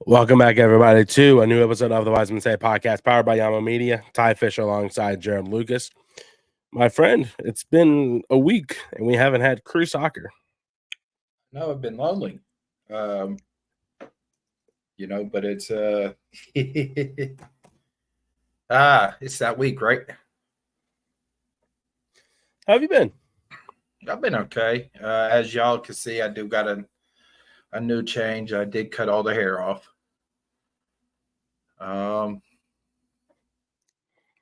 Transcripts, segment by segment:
Welcome back, everybody, to a new episode of the Wisemen Say podcast, powered by Yama Media. Ty Fisher alongside Jerald Lucas. My friend, it's been a week, and we haven't had crew soccer. No, I've been lonely. But it's it's that week, right? How have you been? I've been okay. As y'all can see, I do got a new change. I did cut all the hair off.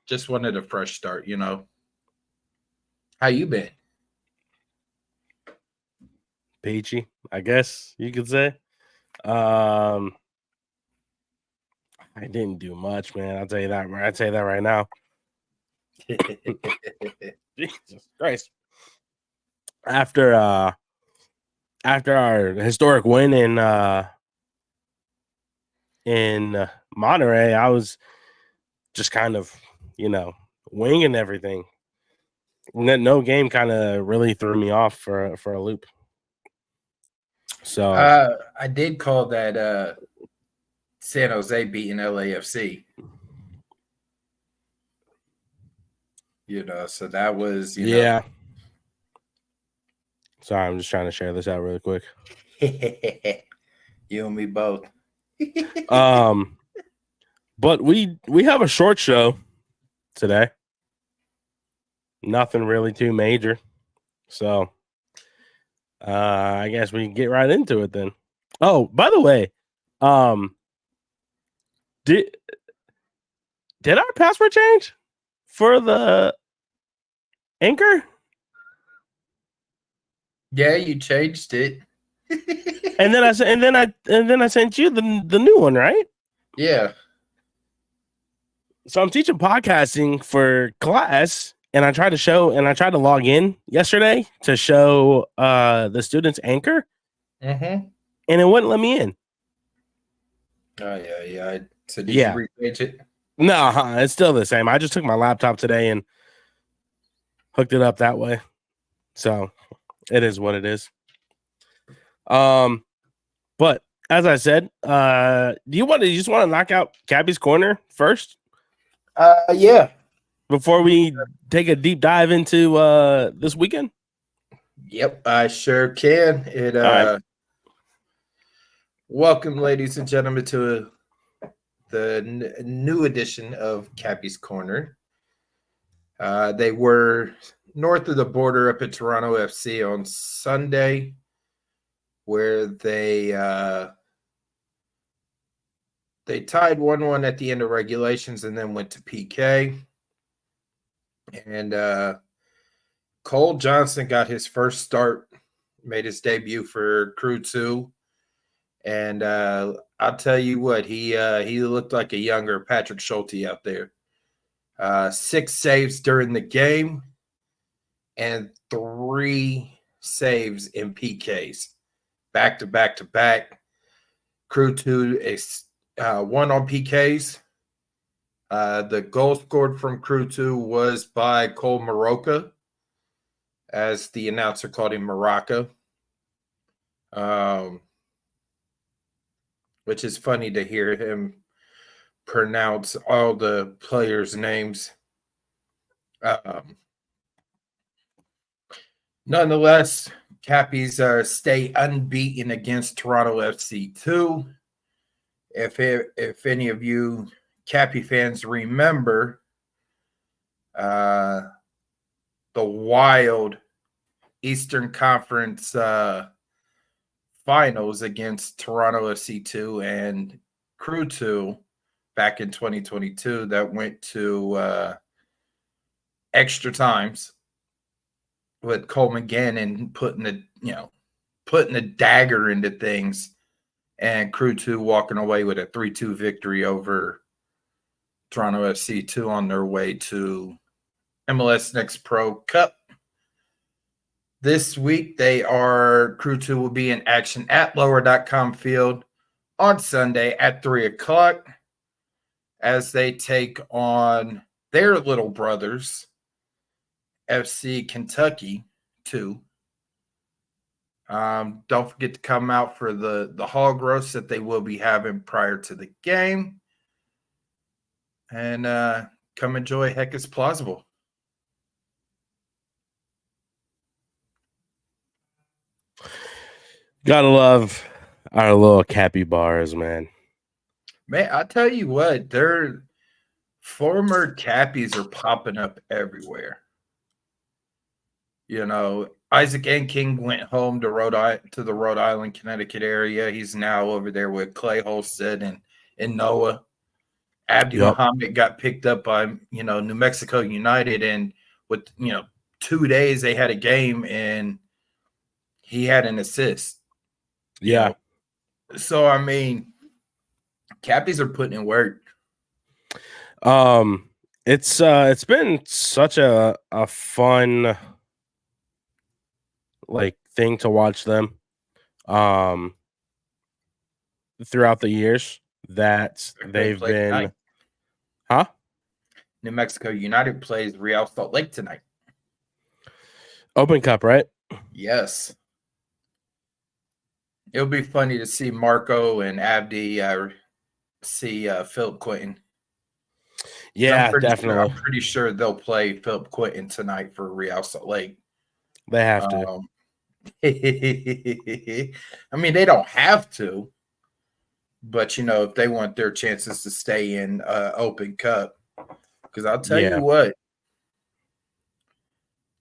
Just wanted a fresh start, How you been? Peachy, I guess you could say. I didn't do much, man. I'll tell you that. I'll tell you that right now. Jesus Christ! After our historic win in Monterey, I was just kind of, winging everything. No game kind of really threw me off for a loop. So I did call that San Jose beating LAFC. So that was yeah. Sorry, I'm just trying to share this out really quick. You and me both. But we have a short show today. Nothing really too major. So I guess we can get right into it then. Oh, by the way, did our password change for the Anchor? Yeah, you changed it. and then I sent you the new one, right? Yeah. So I'm teaching podcasting for class, and I tried to log in yesterday to show the students Anchor, and it wouldn't let me in. Oh yeah. So did you repage it? No, it's still the same. I just took my laptop today and hooked it up that way. So it is what it is. But as I said, do you just want to knock out Cabby's Corner first? Yeah. Before we take a deep dive into this weekend? Yep, I sure can. Right. Welcome, ladies and gentlemen, to the new edition of Cappy's Corner. They were north of the border up at Toronto FC on Sunday, where they tied 1-1 at the end of regulations and then went to PK. And Cole Johnson got his first start, made his debut for Crew 2. And I'll tell you what, he looked like a younger Patrick Schulte out there. 6 saves during the game and 3 saves in PKs. Back to back to back. Crew 2 is 1 on PKs. The goal scored from Crew 2 was by Cole Maraca, as the announcer called him Maraca. Which is funny to hear him pronounce all the players' names. Nonetheless, Cappies stay unbeaten against Toronto FC 2. If any of you Cappy fans remember the wild Eastern Conference finals against Toronto FC 2 and Crew 2 back in 2022 that went to extra times with Coleman Gannon putting a dagger into things, and Crew 2 walking away with a 3-2 victory over Toronto FC 2 on their way to MLS Next Pro Cup. This week, Crew 2 will be in action at Lower.com Field on Sunday at 3 o'clock as they take on their little brothers, FC Kentucky 2. Don't forget to come out for the hog roast that they will be having prior to the game. And come enjoy Heck is Plausible. Gotta love our little capybaras, man. Man, I tell you what, their former Cappies are popping up everywhere. You know, Isaac King went home to the Rhode Island, Connecticut area. He's now over there with Clay Holstead and Noah. Abdi Muhammad got picked up by, New Mexico United, and with 2 days they had a game and he had an assist. Yeah. So I mean, Cappies are putting in work. It's been such a fun thing to watch them throughout the years that they've been tonight. Huh? New Mexico United plays Real Salt Lake tonight. Open Cup, right? Yes. It'll be funny to see Marco and Abdi see Philip Quinton. Yeah, definitely. I'm pretty sure they'll play Philip Quinton tonight for Real Salt Lake. They have to. I mean, they don't have to, but if they want their chances to stay in Open Cup, because I'll tell you what,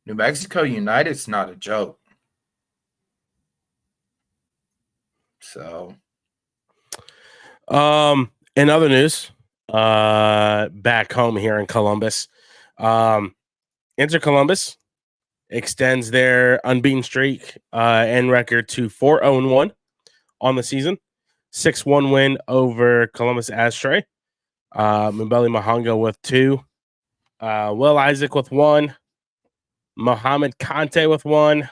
New Mexico United's not a joke. So, in other news, back home here in Columbus, Inter Columbus extends their unbeaten streak and record to 4-0-1 on the season. 6-1 win over Columbus Astray. Mbele Mahanga with 2. Will Isaac with 1. Mohamed Kante with 1.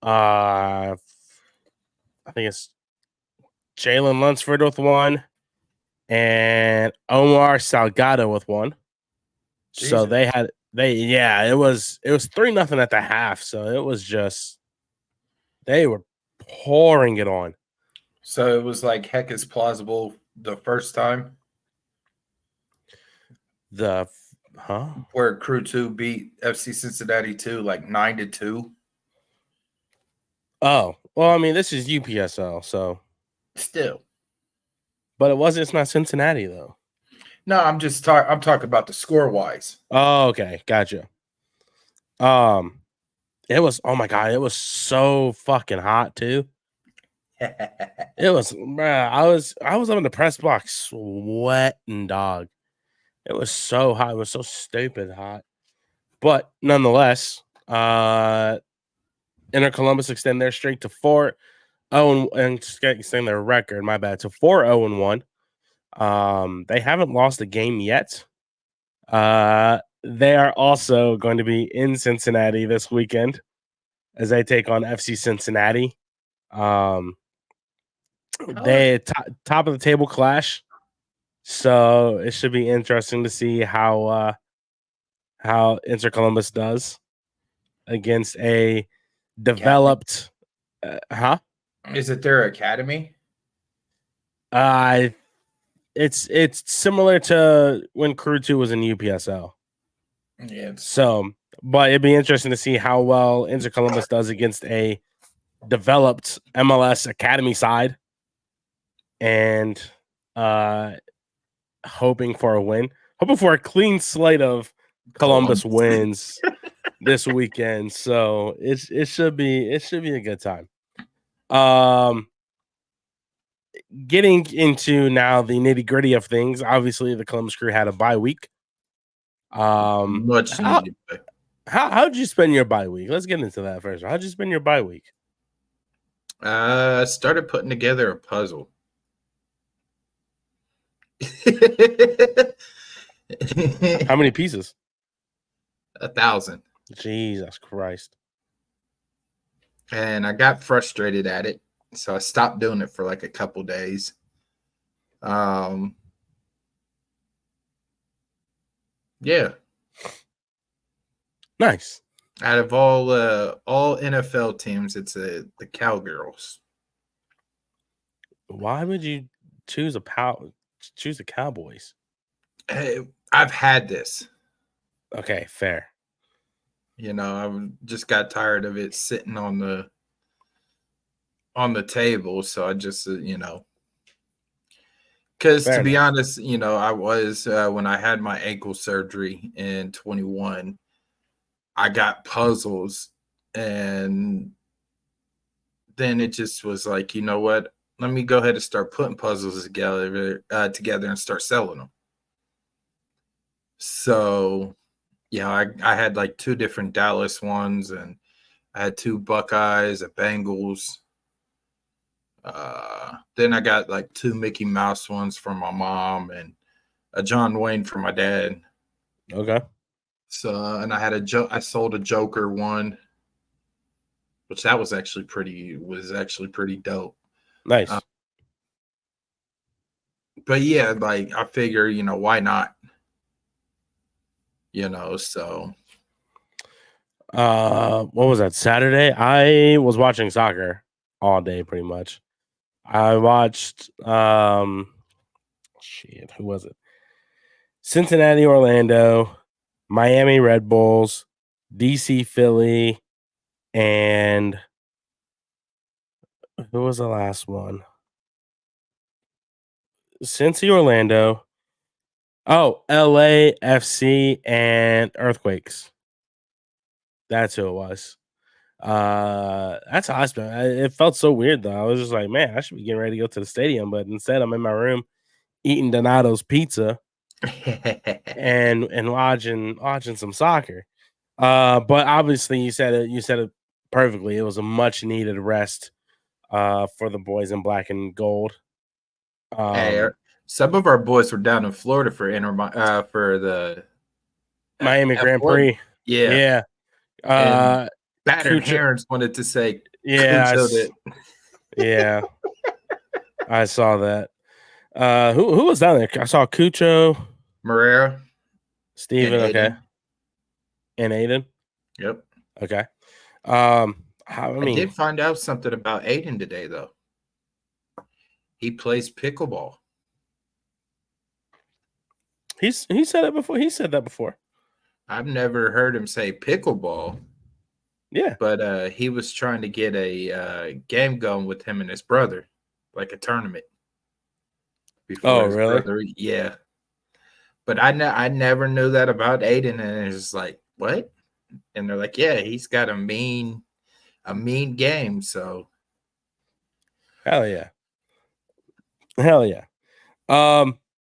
I think it's Jalen Lunsford with 1. And Omar Salgado with 1. Jesus. So it was 3-0 at the half. So it was just they were pouring it on. So it was like Heck is Plausible the first time. Where Crew 2 beat FC Cincinnati 2 like 9-2. Oh, well, I mean, this is UPSL, so still. But it's not Cincinnati though. No, I'm talking about the score wise. Oh, okay, gotcha. It was, oh my god, it was so fucking hot too. It was, I was up in the press box sweating, dog. It was so hot. It was so stupid hot. But nonetheless, Inter Columbus extend their streak to 4-0 and extend their record, my bad, to 4-0-1. They haven't lost a game yet. They are also going to be in Cincinnati this weekend as they take on FC Cincinnati. They top of the table clash, so it should be interesting to see how Inter Columbus does against a developed. Is it their academy? It's similar to when Crew 2 was in UPSL. Yeah. So, but it'd be interesting to see how well Inter Columbus does against a developed MLS academy side, and hoping for a win, hoping for a clean slate of Columbus wins this weekend. So it should be a good time. Getting into now the nitty-gritty of things. Obviously, the Columbus Crew had a bye week. Much needed. How'd you spend your bye week? Let's get into that first. How'd you spend your bye week? I started putting together a puzzle. How many pieces? 1,000. Jesus Christ. And I got frustrated at it, so I stopped doing it for like a couple days. Yeah. Nice. Out of all NFL teams, it's the Cowgirls. Why would you choose the Cowboys? I've had this. Okay, fair. I just got tired of it sitting on the table, so I just because Fair to be enough. honest, I was when I had my ankle surgery in 21, I got puzzles, and then it just was like, you know what? Let me go ahead and start putting puzzles together and start selling them. So, I had like two different Dallas ones, and I had two Buckeyes, a Bengals. Then I got like two Mickey Mouse ones from my mom and a John Wayne for my dad. Okay. So, and I had I sold a Joker one, which that was actually pretty dope. Nice. But yeah, like I figure, why not? So What was that, Saturday? I was watching soccer all day pretty much. I watched who was it? Cincinnati, Orlando, Miami Red Bulls, DC Philly, and who was the last one? Cincy, Orlando. Oh, LA FC and Earthquakes. That's who it was. That's awesome. It felt so weird though. I was just like, man, I should be getting ready to go to the stadium, but instead I'm in my room eating Donato's pizza and watching some soccer. But obviously you said it perfectly. It was a much needed rest for the boys in black and gold. hey, some of our boys were down in Florida for for the Miami Grand F1. Prix. Yeah, Yeah. and Battered Kucha, Herons wanted to say yeah, Cujo it. yeah, I saw that. Who was down there? I saw Cucho, Marrera and Steven, okay, Aiden. and Aiden. Yep. Okay. I I mean, did find out something about Aiden today, though. He plays pickleball. he said it before. He said that before. I've never heard him say pickleball. Yeah. But he was trying to get a game going with him and his brother, like a tournament before Oh, his really? brother. Yeah. But I never knew that about Aiden, and it's like, what? And they're like, yeah, he's got a mean game. So Hell yeah. Hell yeah.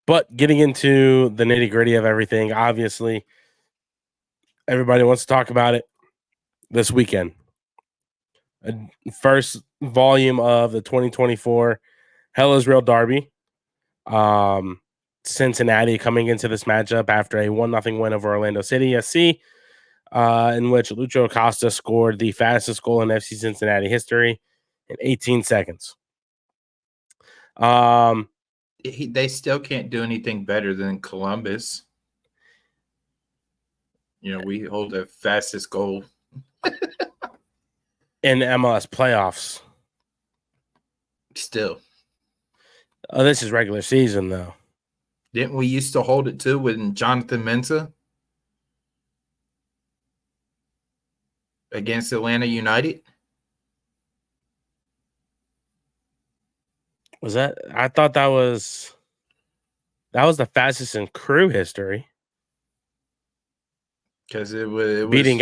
But getting into the nitty gritty of everything, obviously, everybody wants to talk about it this weekend. First volume of the 2024 Hell is Real Derby. Cincinnati coming into this matchup after a 1-0 win over Orlando City SC, in which Lucho Acosta scored the fastest goal in FC Cincinnati history in 18 seconds. they still can't do anything better than Columbus. We hold the fastest goal in MLS playoffs. still. Oh, this is regular season, though. Didn't we used to hold it too with Jonathan Mensah against Atlanta United? Was that? I thought that was the fastest in crew history. Because it was beating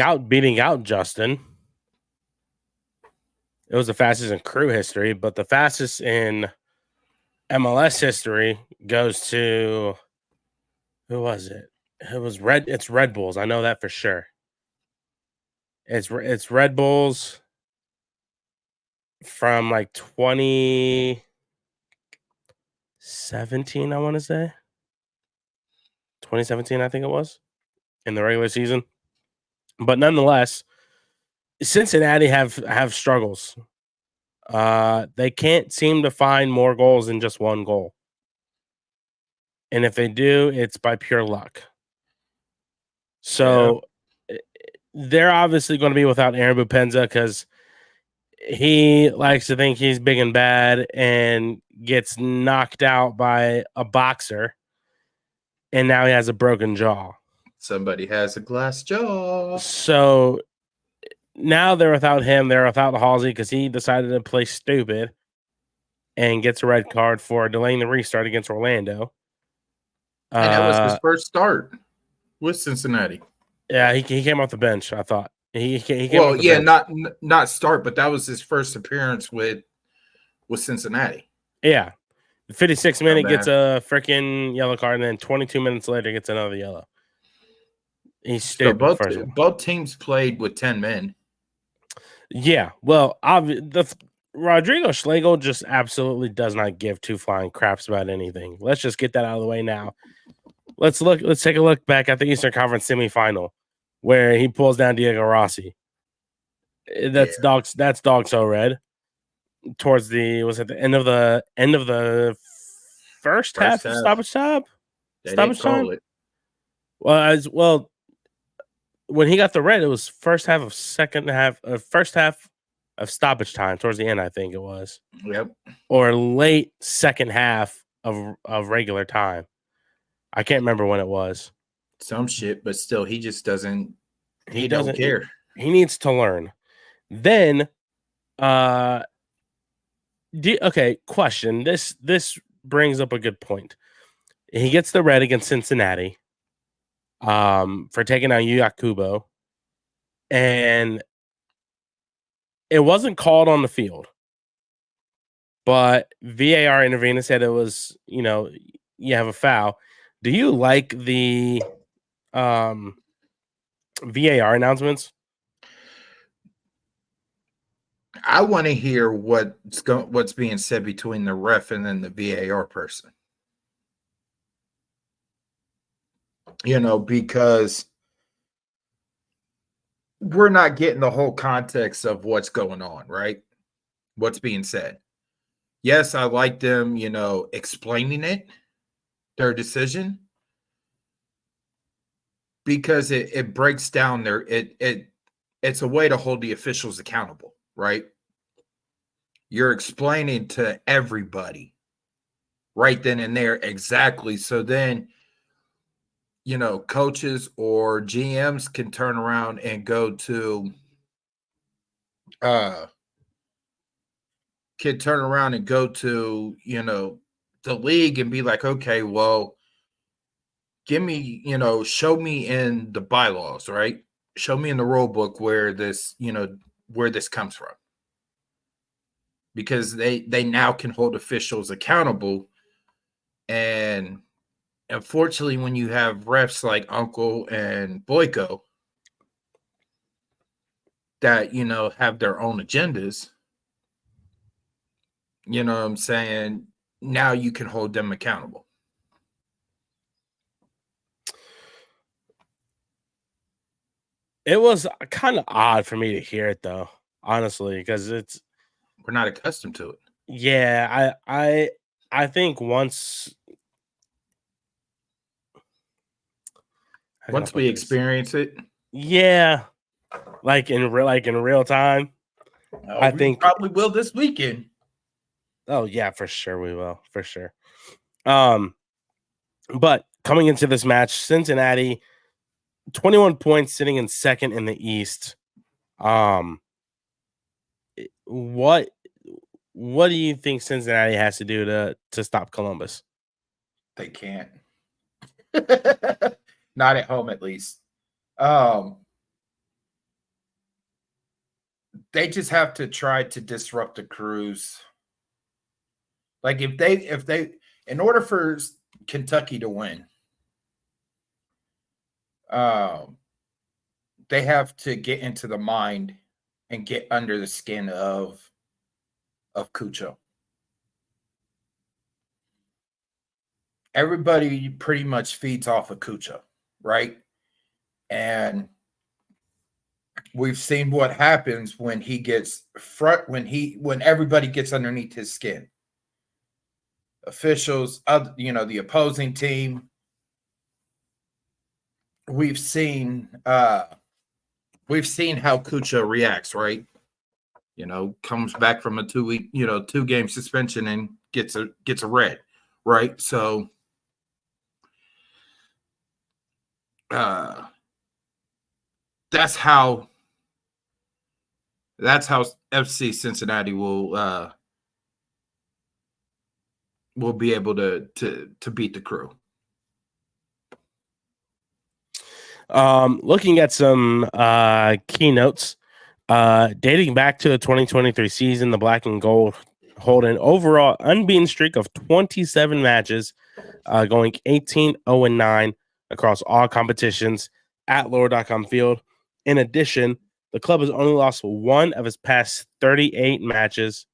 out Justin. It was the fastest in crew history, but the fastest in MLS history goes to, who was it? It was It's Red Bulls. I know that for sure. It's Red Bulls from like 2017, I want to say. 2017, I think it was, in the regular season. But nonetheless, Cincinnati have struggles. They can't seem to find more goals than just one goal. And if they do, it's by pure luck. So they're obviously going to be without Aaron Bupenza because he likes to think he's big and bad and gets knocked out by a boxer, and now he has a broken jaw. Somebody has a glass jaw. So now they're without him. They're without Halsey because he decided to play stupid and gets a red card for delaying the restart against Orlando. And that was his first start with Cincinnati. Yeah, he came off the bench, I thought. He came well, off the yeah, bench. not start, but that was his first appearance with Cincinnati. Yeah. The 56th minute Oh, gets a freaking yellow card, and then 22 minutes later gets another yellow. He's stupid. So both teams played with 10 men. Yeah, well, Rodrigo Schlegel just absolutely does not give two flying craps about anything. Let's just get that out of the way now. Let's take a look back at the Eastern Conference semifinal where he pulls down Diego Rossi. That's dog so red. Towards the end of the first half of stoppage time? Stoppage time? Well, when he got the red, it was first half of stoppage time towards the end, I think it was. Yep. Or late second half of regular time. I can't remember when it was. Some shit, but still, he just doesn't. He doesn't care. He needs to learn. Then, okay, question. This brings up a good point. He gets the red against Cincinnati, for taking out Yu Yakubo, and it wasn't called on the field, but VAR intervened and said it was, you have a foul. Do you like the VAR announcements? I want to hear what's being said between the ref and then the VAR person. Because we're not getting the whole context of what's going on, right? What's being said. Yes, I like them, explaining it, their decision, because it breaks down it's a way to hold the officials accountable, right? You're explaining to everybody right then and there exactly. So then, coaches or GMs can turn around and go to the league and be like, okay, well, give me, show me in the bylaws, right? Show me in the rule book where this comes from. Because they now can hold officials accountable. And unfortunately, when you have refs like Uncle and Boyko that, have their own agendas, you know what I'm saying? Now you can hold them accountable. It was kind of odd for me to hear it, though, honestly, because we're not accustomed to it. Yeah, I think once we experience it, yeah, like in real time, I think probably will this weekend. Oh yeah, for sure we will, for sure. But coming into this match, Cincinnati, 21 points, sitting in second in the East. What do you think Cincinnati has to do to stop Columbus? They can't. Not at home, at least. They just have to try to disrupt the Cruise. Like if they, in order for Kentucky to win, they have to get into the mind and get under the skin of Cucho. Everybody pretty much feeds off of Cucho, right? And we've seen what happens when he gets when everybody gets underneath his skin. Officials, the opposing team. We've seen we've seen how Kucha reacts, right? Comes back from a 2-week, 2-game suspension and gets a red, right? So that's how FC Cincinnati will be able to beat the Crew. Looking at some keynotes, dating back to the 2023 season, the Black and Gold hold an overall unbeaten streak of 27 matches, going 18-0-9 across all competitions at Lower.com Field. In addition, the club has only lost one of its past 38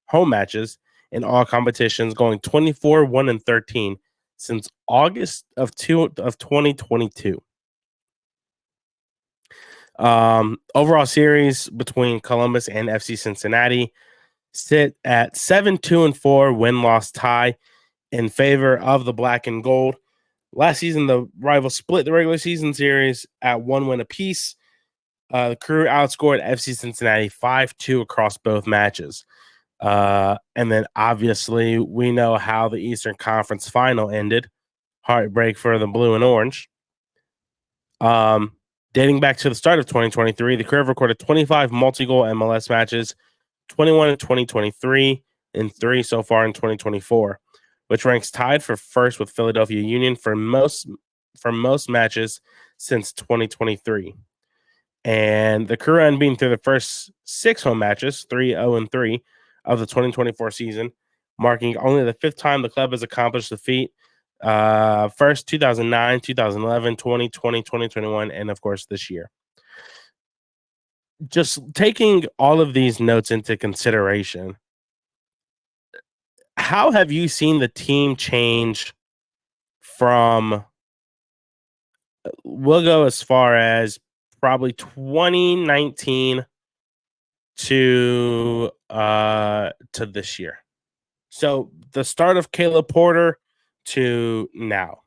home matches in all competitions, going 24-1-13 since August of 2022. Overall series between Columbus and FC Cincinnati sit at 7-2-4 win-loss tie in favor of the Black and Gold. Last season, the rivals split the regular season series at 1 win apiece. The Crew outscored FC Cincinnati 5-2 across both matches. And then obviously we know how the Eastern Conference final ended. Heartbreak for the Blue and Orange. Dating back to the start of 2023, the Crew have recorded 25 multi-goal MLS matches, 21 in 2023, and 3 so far in 2024, which ranks tied for first with Philadelphia Union for most matches since 2023. And the Crew unbeaten through the first 6 home matches, 3-0-3 of the 2024 season, marking only the 5th time the club has accomplished the feat. First 2009, 2011, 2020, 2021, and of course this year. Just taking all of these notes into consideration, how have you seen the team change from, we'll go as far as probably 2019 to this year? So the start of Caleb Porter to now.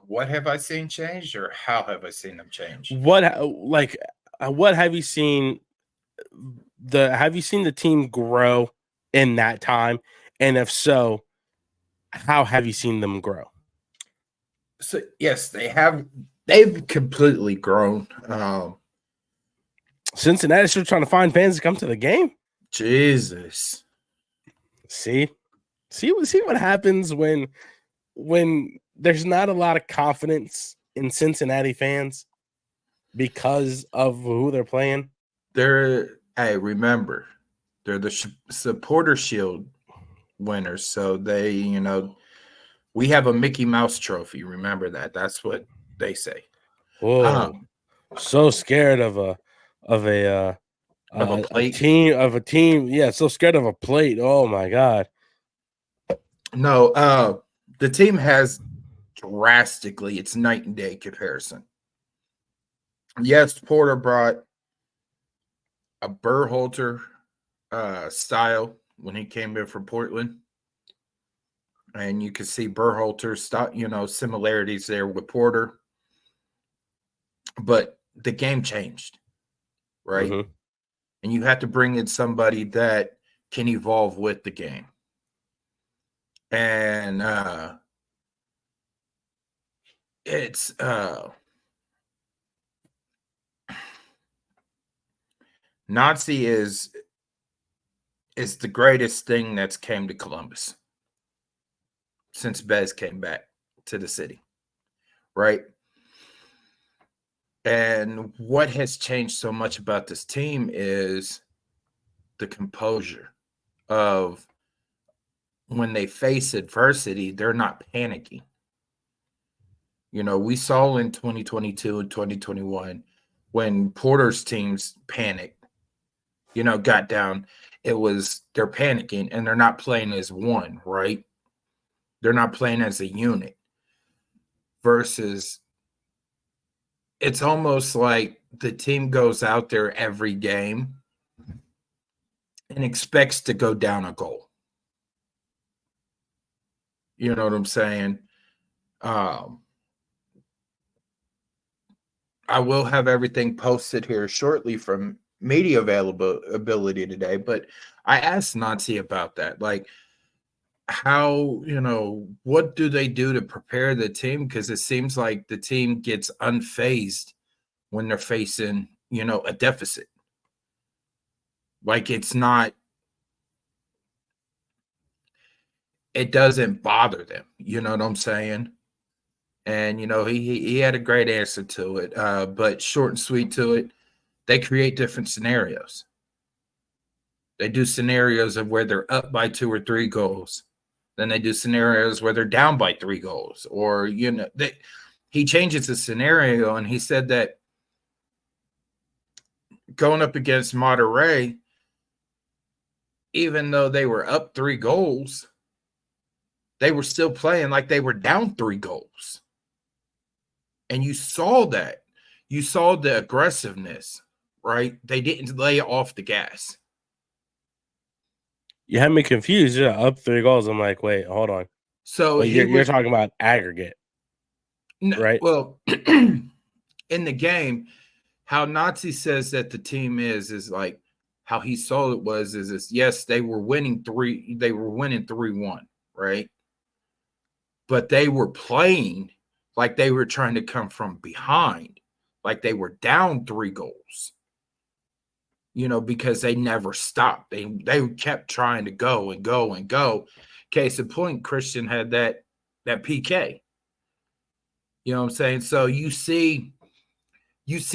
What have I seen change, or how have I seen them change? What have you seen? Have you seen the team grow in that time? And if so, how have you seen them grow? So yes, they have. They've completely grown. Cincinnati's still trying to find fans to come to the game. Jesus. See what happens when there's not a lot of confidence in Cincinnati fans because of who they're playing. Remember, they're the supporter shield winners. So they, we have a Mickey Mouse trophy. Remember that. That's what they say. Whoa. So scared of a plate? A team. Yeah, so scared of a plate. Oh my God. No, the team has drastically, it's night and day comparison. Yes, Porter brought a Berhalter style when he came in from Portland. And you can see Berhalter's similarities there with Porter. But the game changed, right? Mm-hmm. And you have to bring in somebody that can evolve with the game. And it's Nazi is the greatest thing that's came to Columbus since Bez came back to the city, right? And what has changed so much about this team is the composure of when they face adversity, they're not panicking. We saw in 2022 and 2021 when Porter's teams panicked, got down, they're panicking and they're not playing as one, right? They're not playing as a unit. Versus it's almost like the team goes out there every game and expects to go down a goal. You know what I'm saying? I will have everything posted here shortly from media availability today, but I asked Nazi about that. Like, how, what do they do to prepare the team? Because it seems like the team gets unfazed when they're facing, a deficit. Like, it doesn't bother them. You know what I'm saying? And, he had a great answer to it, but short and sweet to it. They create different scenarios. They do scenarios of where they're up by 2 or 3 goals. Then they do scenarios where they're down by 3 goals. Or, he changes the scenario, and he said that going up against Monterrey, even though they were up 3 goals, they were still playing like they were down 3 goals. And you saw that. You saw the aggressiveness, right? They didn't lay off the gas. You had me confused. Yeah, up 3 goals. I'm like, wait, hold on. So you're talking about aggregate, right? Well, in the game, how Nazi says that the team is like how he saw it is yes, they were winning 3-1, right? But they were playing like they were trying to come from behind, like they were down 3 goals. Because they never stopped. They kept trying to go and go and go. Case in point, Christian had that PK. You know what I'm saying? So you see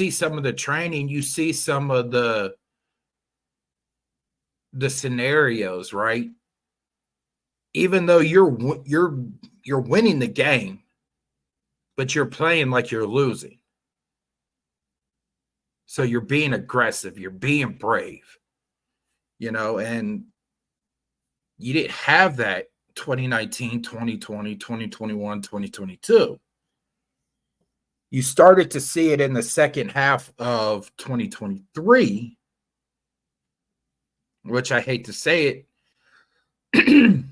some of the training, you see some of the scenarios, right? Even though you're winning the game, but you're playing like you're losing. So you're being aggressive, you're being brave, and you didn't have that 2019, 2020, 2021, 2022. You started to see it in the second half of 2023, which I hate to say it,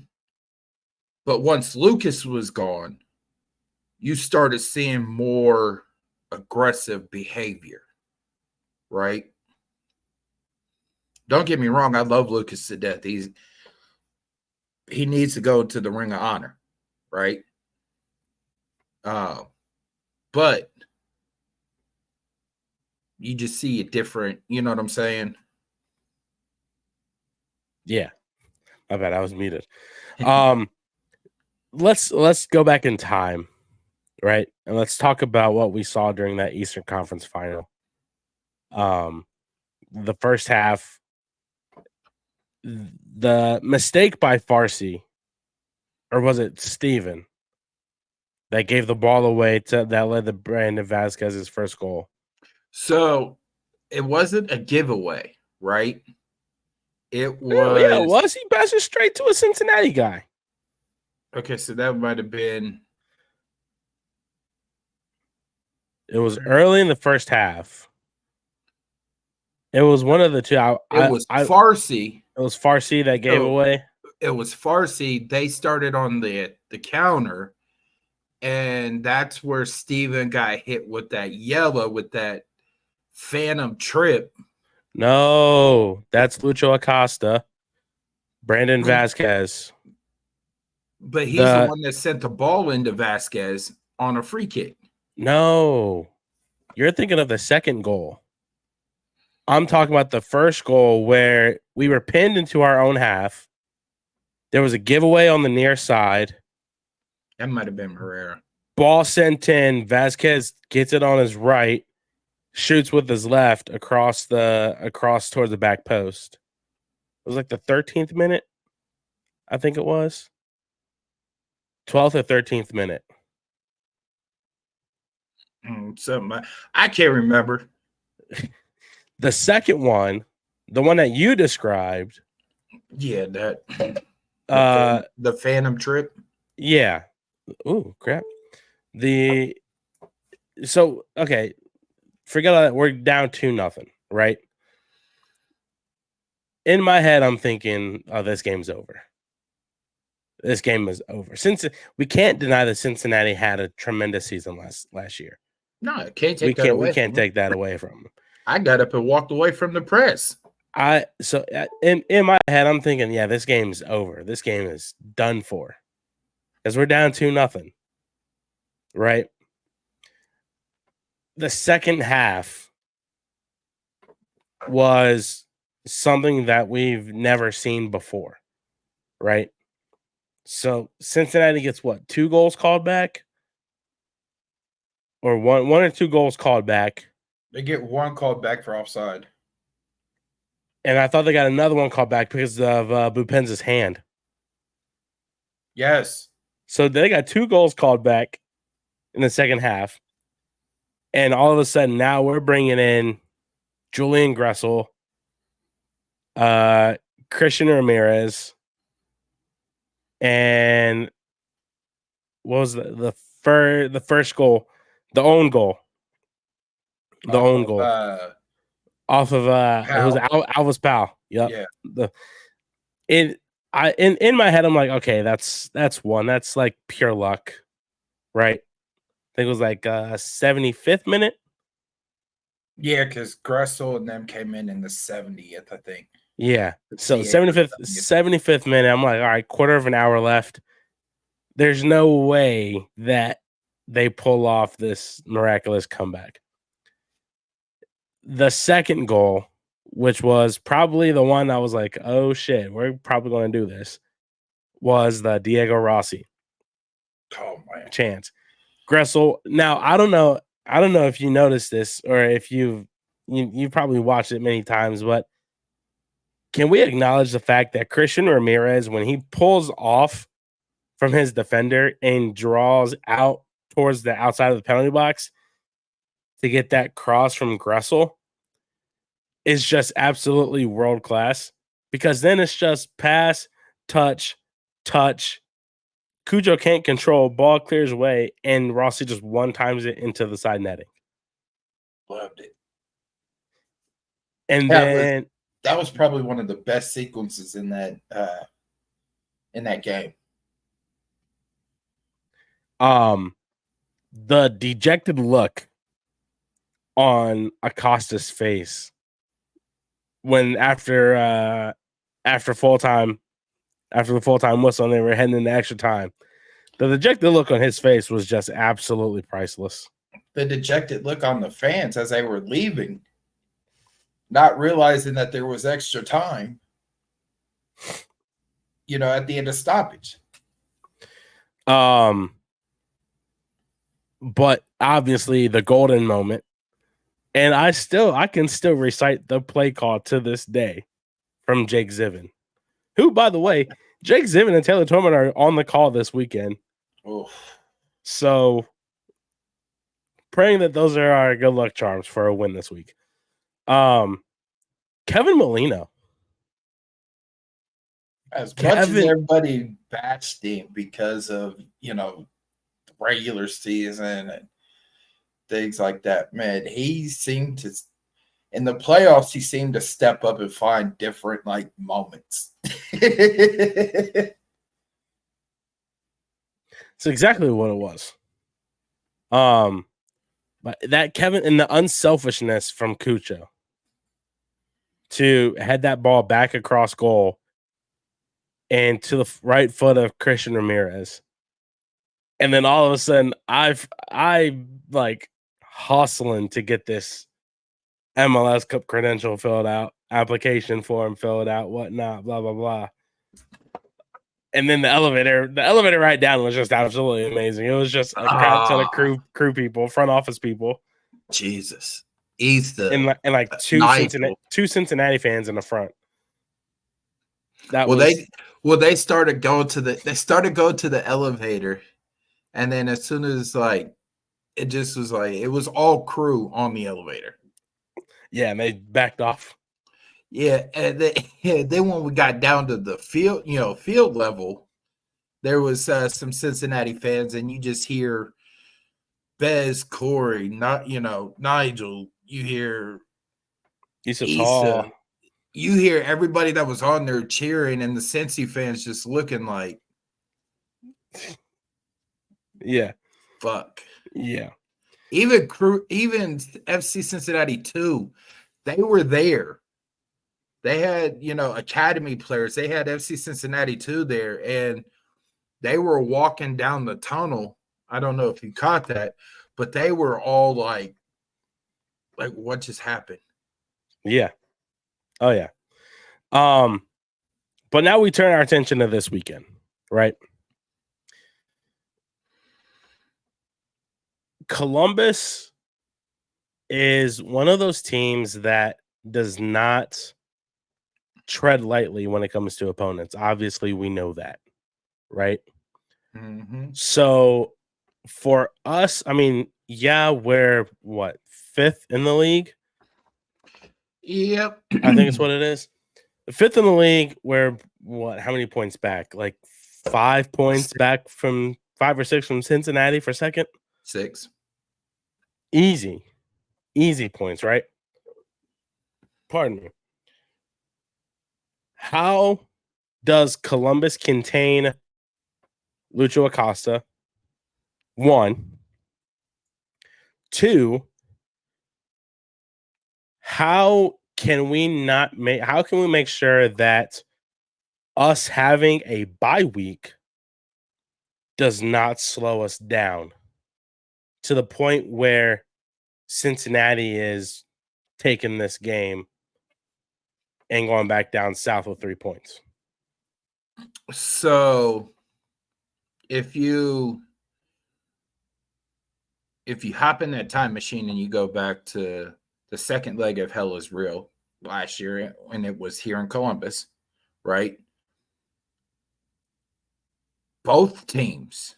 but once Lucas was gone, you started seeing more aggressive behavior, right? Don't get me wrong, I love Lucas to death. He needs to go to the Ring of Honor, right? But you just see it different. You know what I'm saying? Yeah. My bad. I was muted. Let's go back in time, right? And let's talk about what we saw during that Eastern Conference final. The first half, the mistake by Farsi, or was it Steven, that gave the ball away that led to Brandon Vasquez's first goal? So it wasn't a giveaway, right? It was. Yeah, it was. He passed it straight to a Cincinnati guy. Okay, so that might have been. It was early in the first half. It was one of the two. It was Farsi. It was Farsi that gave away. It was Farsi. They started on the counter, and that's where Steven got hit with that yellow, with that phantom trip. No, that's Lucho Acosta, Brandon Vasquez. But he's the one that sent the ball into Vasquez on a free kick. No, you're thinking of the second goal. I'm talking about the first goal where we were pinned into our own half. There was a giveaway on the near side. That might have been Herrera. Ball sent in. Vasquez gets it on his right, shoots with his left across towards the back post. It was like the 13th minute, I think it was. 12th or 13th minute. I can't remember. The second one, the one that you described. Yeah, the phantom trip. Yeah. Ooh, crap. Okay. Forget all that. We're down 2-0, right? In my head, I'm thinking, oh, this game's over. This game is over. Since we can't deny that Cincinnati had a tremendous season last year, No, I can't We take that can't. We away can't from him. take that away from him. I got up and walked away from the press. In my head, I'm thinking, yeah, this game's over. This game is done for, because we're down 2-0. Right. The second half was something that we've never seen before. Right. So Cincinnati gets what, 2 goals called back, or one or 2 goals called back, They get one called back for offside. and I thought they got another one called back because of Bupenza's hand. Yes. So they got 2 goals called back in the second half, and all of a sudden now we're bringing in Julian Gressel, Christian Ramirez, and what was the first goal, the own goal, off of it was Alvis Powell. Yep. Yeah. In my head I'm like, okay, that's one. That's like pure luck, right? I think it was like 75th minute. Yeah, because Gressel and them came in the 70th, I think. Yeah. So 75th minute, I'm like, all right, quarter of an hour left. There's no way that they pull off this miraculous comeback. The second goal, which was probably the one I was like, oh shit, we're probably going to do this, was the Diego Rossi. Oh my chance. Gressel. Now I don't know if you noticed this, or if you probably watched it many times, but can we acknowledge the fact that Christian Ramirez, when he pulls off from his defender and draws out towards the outside of the penalty box to get that cross from Gressel, is just absolutely world class, because then it's just pass, touch. Cujo can't control, ball clears away, and Rossi just one times it into the side netting. Loved it. And then that was probably one of the best sequences in that game. The dejected look on Acosta's face when after the full time whistle and they were heading into extra time, the dejected look on his face was just absolutely priceless. The dejected look on the fans as they were leaving, not realizing that there was extra time, at the end of stoppage. But obviously the golden moment, and I can still recite the play call to this day from Jake Zivin, who, by the way, Jake Zivin and Taylor Torman are on the call this weekend. Oof. So praying that those are our good luck charms for a win this week. Kevin Molino. As much as everybody bashed him because of, regular season and things like that, man, he seemed to, in the playoffs, he seemed to step up and find different, moments. It's exactly what it was. But that Kevin, and the unselfishness from Cucho to head that ball back across goal and to the right foot of Christian Ramirez. And then all of a sudden, I like hustling to get this MLS Cup credential filled out, application form filled out, whatnot, blah, blah, blah. And then the elevator ride down was just absolutely amazing. It was just a crowd ton of crew people, front office people. Jesus. He's the and like two Cincinnati fans in the front. They started going to the elevator, and then as soon as it just was it was all crew on the elevator. Yeah, and they backed off. Yeah, and then when we got down to the field, field level, there was some Cincinnati fans, and you just hear Bez, Corey, Nigel. You hear Issa. You hear everybody that was on there cheering, and the Cincy fans just looking yeah, fuck. Yeah. even FC Cincinnati too, they were there. They had, academy players. They had FC Cincinnati too there, and they were walking down the tunnel. I don't know if you caught that, but they were all like what just happened? Yeah. Oh yeah. But now we turn our attention to this weekend, right? Columbus is one of those teams that does not tread lightly when it comes to opponents. Obviously, we know that, right? Mm-hmm. So for us, I mean, yeah, we're what, 5th in the league? Yep. I think it's what it is. 5th in the league. We're what? How many points back? Like 5 points back from 5 or 6 from Cincinnati for second. 6. Easy points, right? Pardon me. How does Columbus contain Lucho Acosta? 1. 2. How can we make sure that us having a bye week does not slow us down to the point where Cincinnati is taking this game and going back down south with 3 points? So if you hop in that time machine and you go back to the second leg of Hell is Real last year, and it was here in Columbus, right? Both teams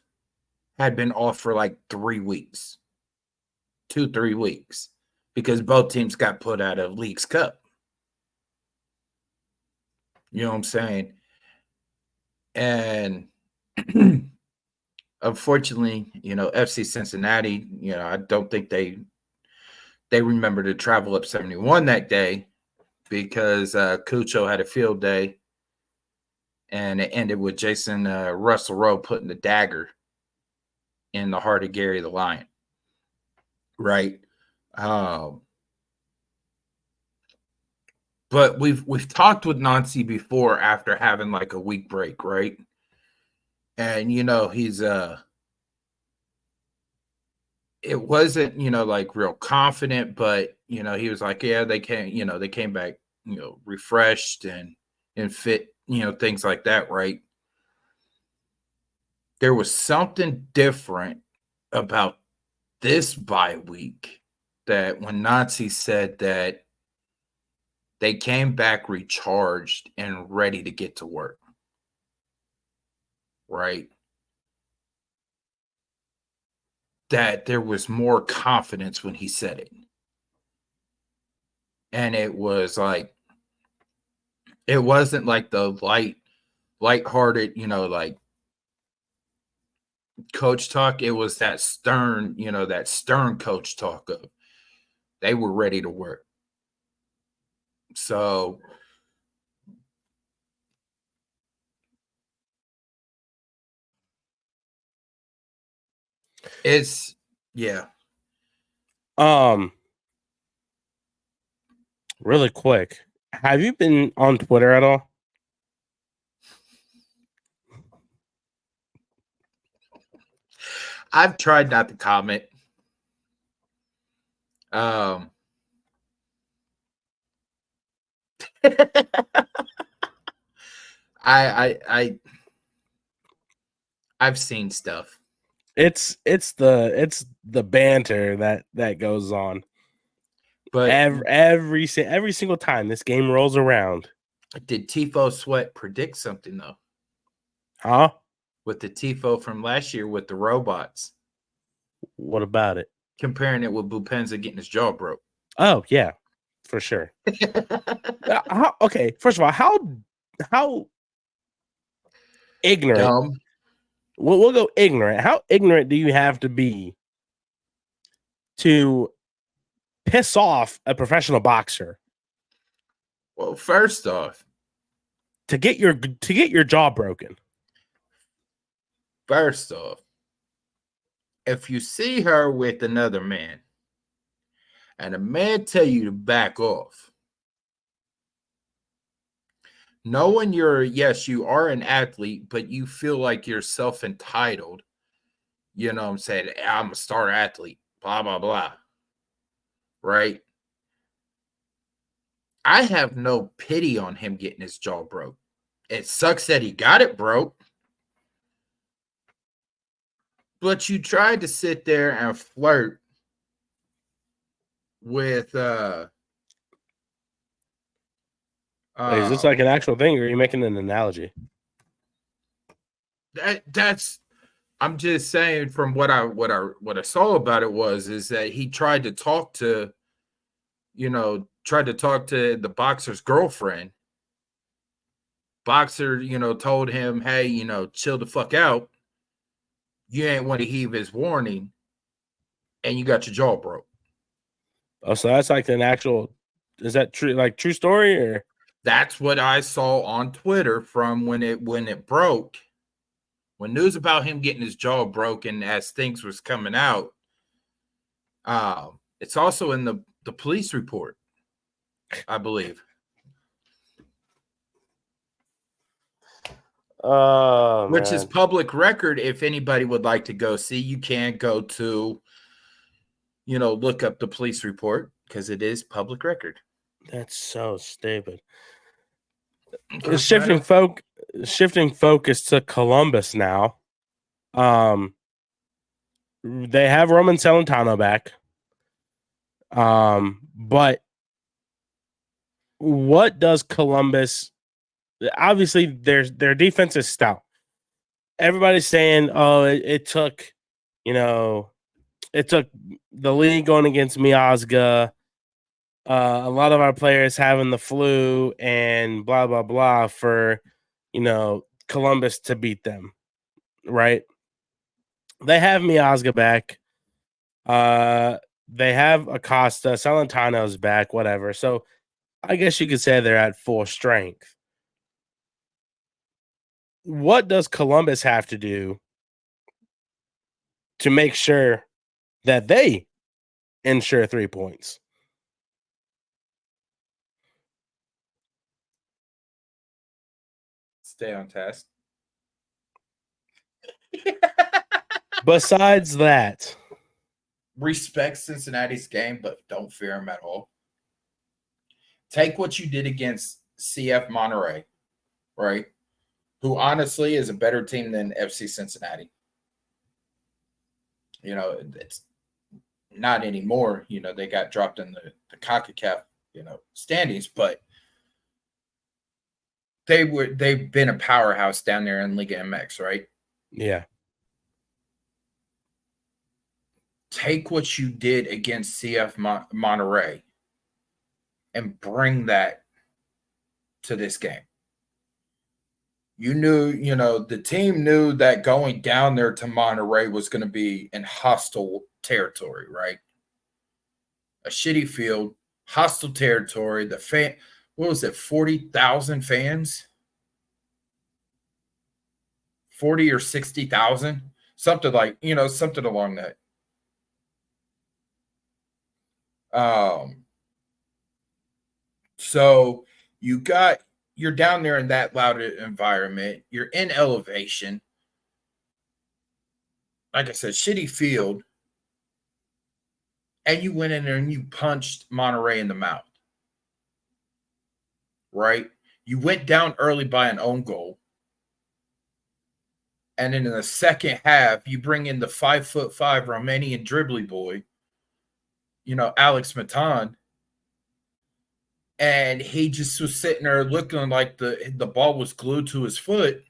had been off for like 3 weeks, 2-3 weeks, because both teams got put out of League's Cup. You know what I'm saying? And unfortunately, FC Cincinnati, I don't think they remember to travel up 71 that day, because Cucho had a field day, and it ended with Jason Russell Rowe putting the dagger in the heart of Gary the Lion. Right. But we've talked with Nancy before after having like a week break, right? And he's it wasn't like real confident, but he was like, yeah, they came back refreshed and fit, things like that, right? There was something different about this bye week, that when Nazi said that they came back recharged and ready to get to work, right? That there was more confidence when he said it. And it was like, it wasn't like the lighthearted, like coach talk. It was that stern, that stern coach talk of they were ready to work. So it's, yeah. Really quick, have you been on Twitter at all? I've tried not to comment. I've seen stuff. It's the banter that goes on. But every single time this game rolls around. Did Tifo Sweat predict something though? Huh? With the Tifo from last year with the robots. What about it? Comparing it with Bupenza getting his jaw broke. Oh yeah, for sure. Okay, first of all, how ignorant? Dumb. We'll go ignorant. How ignorant do you have to be to piss off a professional boxer? Well, first off, to get your jaw broken. First off, if you see her with another man and a man tell you to back off, knowing yes, you are an athlete, but you feel like you're self-entitled, you know what I'm saying? I'm a star athlete, blah, blah, blah. Right? I have no pity on him getting his jaw broke. It sucks that he got it broke. But you tried to sit there and flirt with Wait, is this like an actual thing, or are you making an analogy? That's I'm just saying from what I saw about it is that he tried to talk to the boxer's girlfriend. Boxer, told him, hey, chill the fuck out. You ain't want to heed his warning, and you got your jaw broke. Oh, so that's like an actual. Is that true? Like true story, or that's what I saw on Twitter from when it broke. When news about him getting his jaw broken as things was coming out, it's also in the police report, I believe. Oh, which is public record. If anybody would like to go see, you can go to, look up the police report because it is public record. That's so stupid. Shifting focus to Columbus now. They have Roman Celentano back. But what does Columbus? Obviously, their defense is stout. Everybody's saying, "Oh, it took, it took the league going against Miazga, a lot of our players having the flu, and blah blah blah for, Columbus to beat them." Right? They have Miazga back. They have Acosta, Celentano's back, whatever. So I guess you could say they're at full strength. What does Columbus have to do to make sure that they ensure 3 points? Stay on task. Besides that, respect Cincinnati's game, but don't fear them at all. Take what you did against CF Monterey, right? Who honestly is a better team than FC Cincinnati. It's not anymore. They got dropped in the CONCACAF, standings, but they've been a powerhouse down there in Liga MX, right? Yeah. Take what you did against CF Monterey and bring that to this game. You knew, the team knew that going down there to Monterey was going to be in hostile territory, right? A shitty field, hostile territory. What was it, 40,000 fans? 40 or 60,000? Something like, something along that. So you're down there in that loud environment. You're in elevation. Like I said, shitty field. And you went in there and you punched Monterey in the mouth. Right? You went down early by an own goal. And then in the second half, you bring in the 5'5" Romanian dribbly boy, Alex Matan. And he just was sitting there looking like the ball was glued to his foot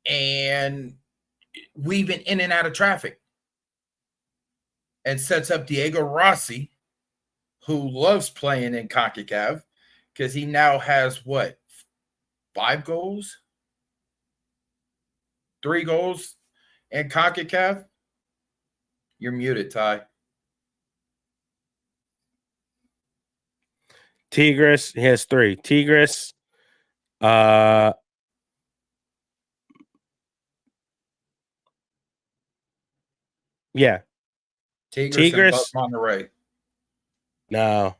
and weaving in and out of traffic. And sets up Diego Rossi, who loves playing in CONCACAF because he now has, 5 goals? 3 goals in CONCACAF? You're muted, Ty. Tigres, he has 3. Tigres, Yeah. Tigres and Tigres? Monterey. No.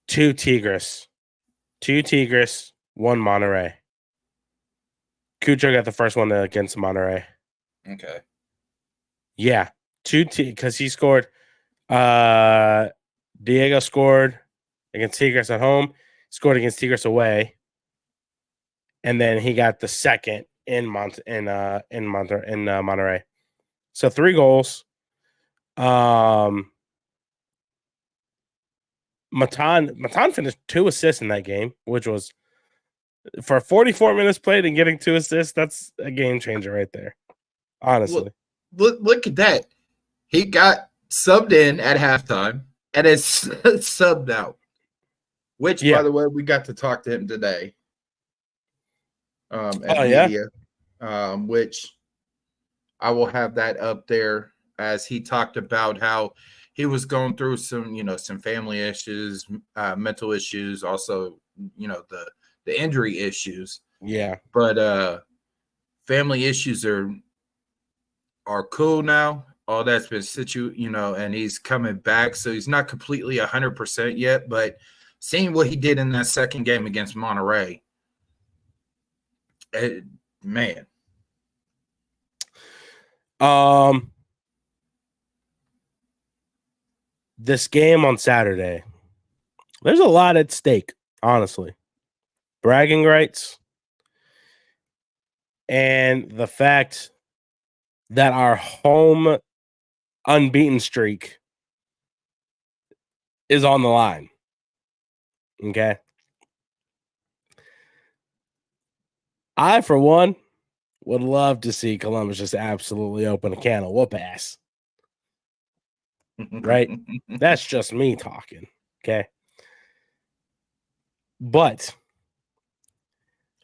2 Tigres. 2 Tigres, 1 Monterey. Cucho got the first one against Monterey. Okay. Yeah. 2 because he scored. Diego scored against Tigres at home, scored against Tigres away, and then he got the second in Monterey. So 3 goals. Matan finished 2 assists in that game, which was for 44 minutes played and getting 2 assists. That's a game changer right there. Honestly, look at that. He got subbed in at halftime and is subbed out. Which, by the way, we got to talk to him today. At media, which I will have that up there as he talked about how he was going through some family issues, mental issues, also, the injury issues. Yeah. But family issues are cool now. All that's been and he's coming back. So he's not completely 100% yet, but seeing what he did in that second game against Monterey, man. This game on Saturday, there's a lot at stake, honestly. Bragging rights and the fact that our home unbeaten streak is on the line. Okay. I, for one, would love to see Columbus just absolutely open a can of whoop ass. Right? That's just me talking. Okay. But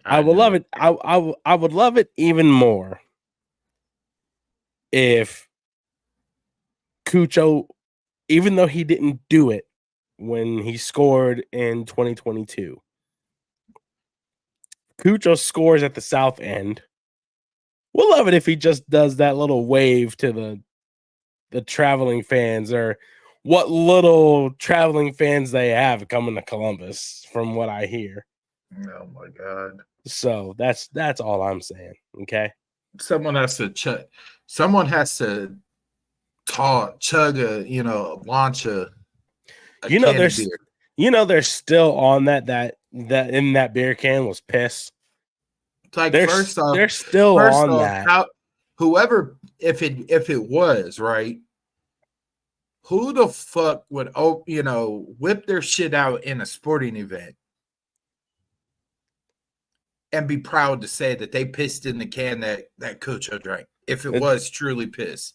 I would love it. I would love it even more if Cucho, even though he didn't do it when he scored in 2022, Cucho scores at the south end. We'll love it if he just does that little wave to the traveling fans, or what little traveling fans they have coming to Columbus, from what I hear. Oh my God. So that's all I'm saying. Okay. Someone has to chug a, launch a can of beer. They're still on that in that beer can was piss. It's like, they're still on that. Whoever, if it was right, who the fuck would whip their shit out in a sporting event and be proud to say that they pissed in the can that Cucho drank, if it was truly piss?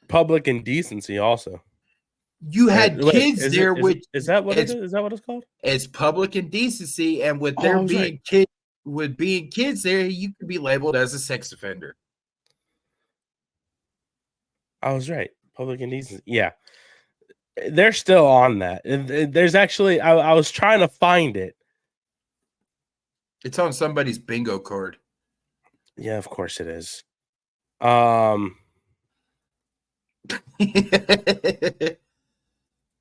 Public indecency also. You had kids there, is that what it is? Is that what it's called? It's public indecency, and with there being kids there, you could be labeled as a sex offender. I was right. Public indecency. Yeah. They're still on that. There's actually, I was trying to find it. It's on somebody's bingo card. Yeah, of course it is.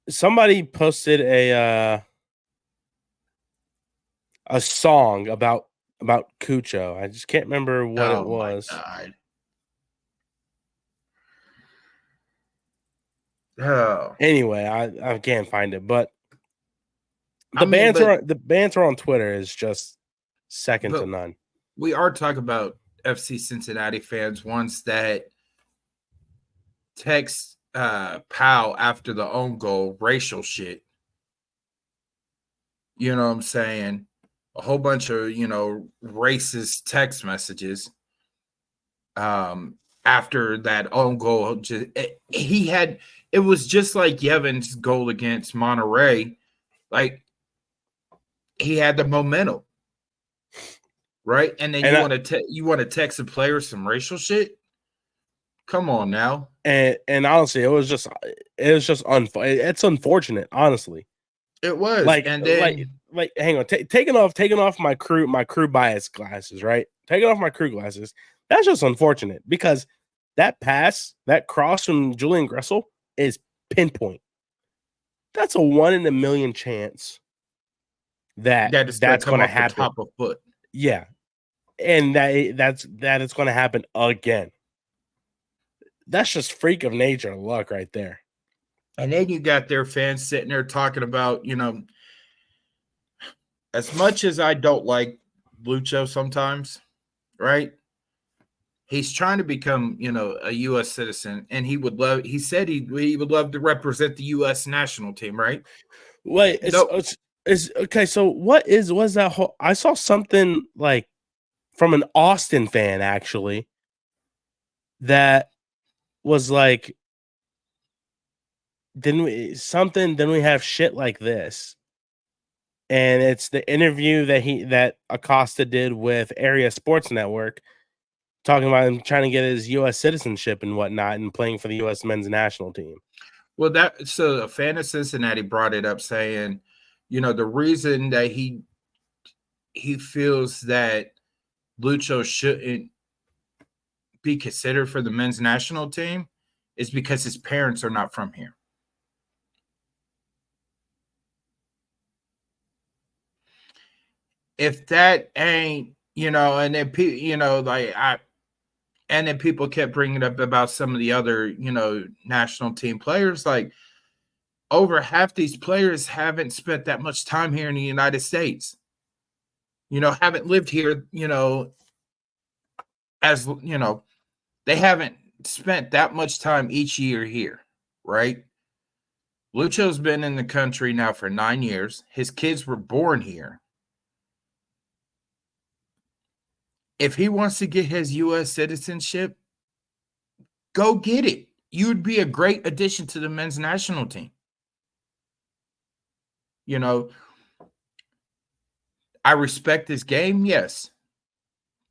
Somebody posted a song about Cucho. I just can't remember what it was. My God. Oh. Anyway, I can't find it, but the banter on Twitter is just second to none. We are talking about FC Cincinnati fans, ones that text Powell after the own goal racial shit. You know what I'm saying? A whole bunch of, racist text messages. After that own goal, it was just like Yevon's goal against Monterey. Like, he had the momentum, right? And then you want to text a player some racial shit. Come on now. And honestly, it's unfortunate. Honestly, it was. And then hang on, taking off my crew bias glasses, right? Taking off my crew glasses. That's just unfortunate, because That pass, that cross from Julian Gressel is pinpoint. That's a 1 in a million chance that It's going to that's come going to off the happen. top of foot. Yeah. And that it's going to happen again. That's just freak of nature luck right there. And then you got their fans sitting there talking about, as much as I don't like Lucho sometimes, right? He's trying to become, a U.S. citizen, and he said he would love to represent the U.S. national team, right? Wait, it's okay. So was that whole? I saw something like from an Austin fan actually that was like, then we have shit like this, and it's the interview that Acosta did with Area Sports Network, talking about him trying to get his U.S. citizenship and whatnot, and playing for the U.S. men's national team. Well, so a fan of Cincinnati brought it up, saying, the reason that he feels that Lucho shouldn't be considered for the men's national team is because his parents are not from here. If that ain't, and then and then people kept bringing up about some of the other, national team players. Like, over half these players haven't spent that much time here in the United States. Haven't lived here, as they haven't spent that much time each year here, right? Lucho's been in the country now for 9 years. His kids were born here. If he wants to get his U.S. citizenship, go get it. You would be a great addition to the men's national team. I respect his game, yes.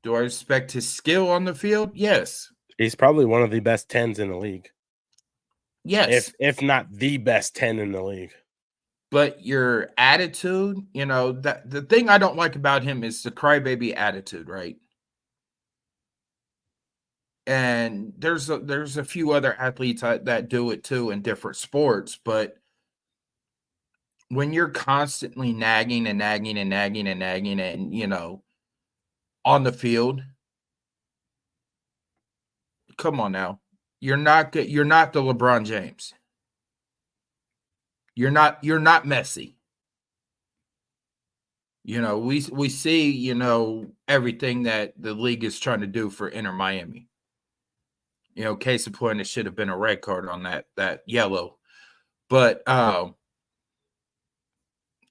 Do I respect his skill on the field? Yes. He's probably one of the best 10s in the league. Yes. If not the best 10 in the league. But your attitude, that the thing I don't like about him is the crybaby attitude, right? And there's a few other athletes that do it too in different sports, but when you're constantly nagging and nagging and nagging and nagging and on the field, come on now. You're not the LeBron James. You're not Messi. We see, everything that the league is trying to do for Inter Miami. Case in point, it should have been a red card on that yellow. But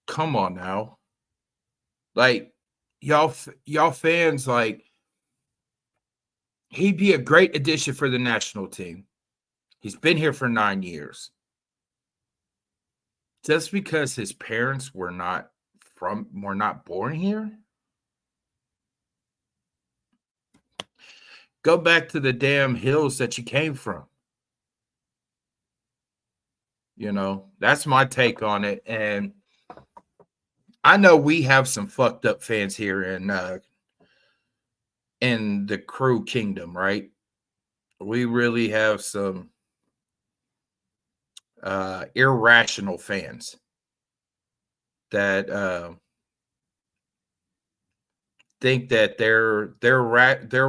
come on now. Like, y'all fans, like, he'd be a great addition for the national team. He's been here for 9 years. Just because his parents were not born here? Go back to the damn hills that you came from. That's my take on it. And I know we have some fucked up fans here in the Crew Kingdom, right? We really have some irrational fans that think that their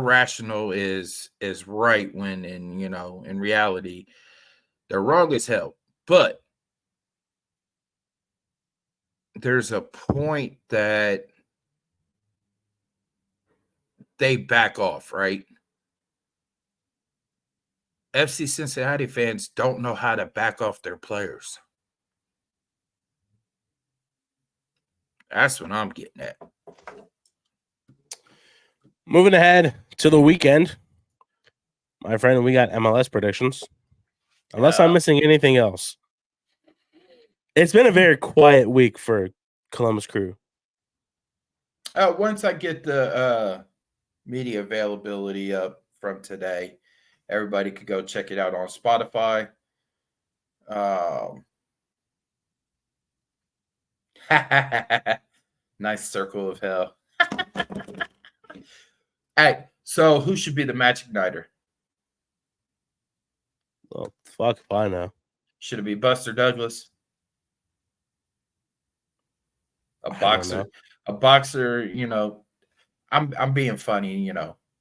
rational is right, when in reality they're wrong as hell. But there's a point that they back off, right? FC Cincinnati fans don't know how to back off their players. That's what I'm getting at. Moving ahead to the weekend, my friend, we got MLS predictions. Unless I'm missing anything else. It's been a very quiet week for Columbus Crew. Once I get the media availability up from today, everybody could go check it out on Spotify. Nice circle of hell. Hey, so who should be the match igniter? Well, fuck if I know. Should it be Buster Douglas? A boxer. A boxer, I'm being funny,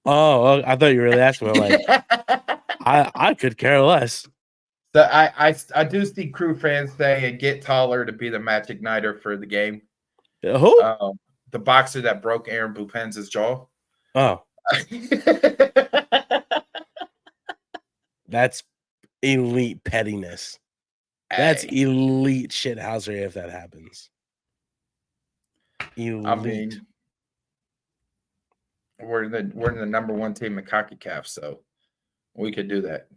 Oh, I thought you were really asking me. Like, I could care less. So I do see crew fans say get taller to be the match igniter for the game. Who? The boxer that broke Aaron Bupenz's jaw. Oh, that's elite pettiness. That's elite shithousery if that happens. Elite. I mean, we're in the number one team in CONCACAF, so we could do that.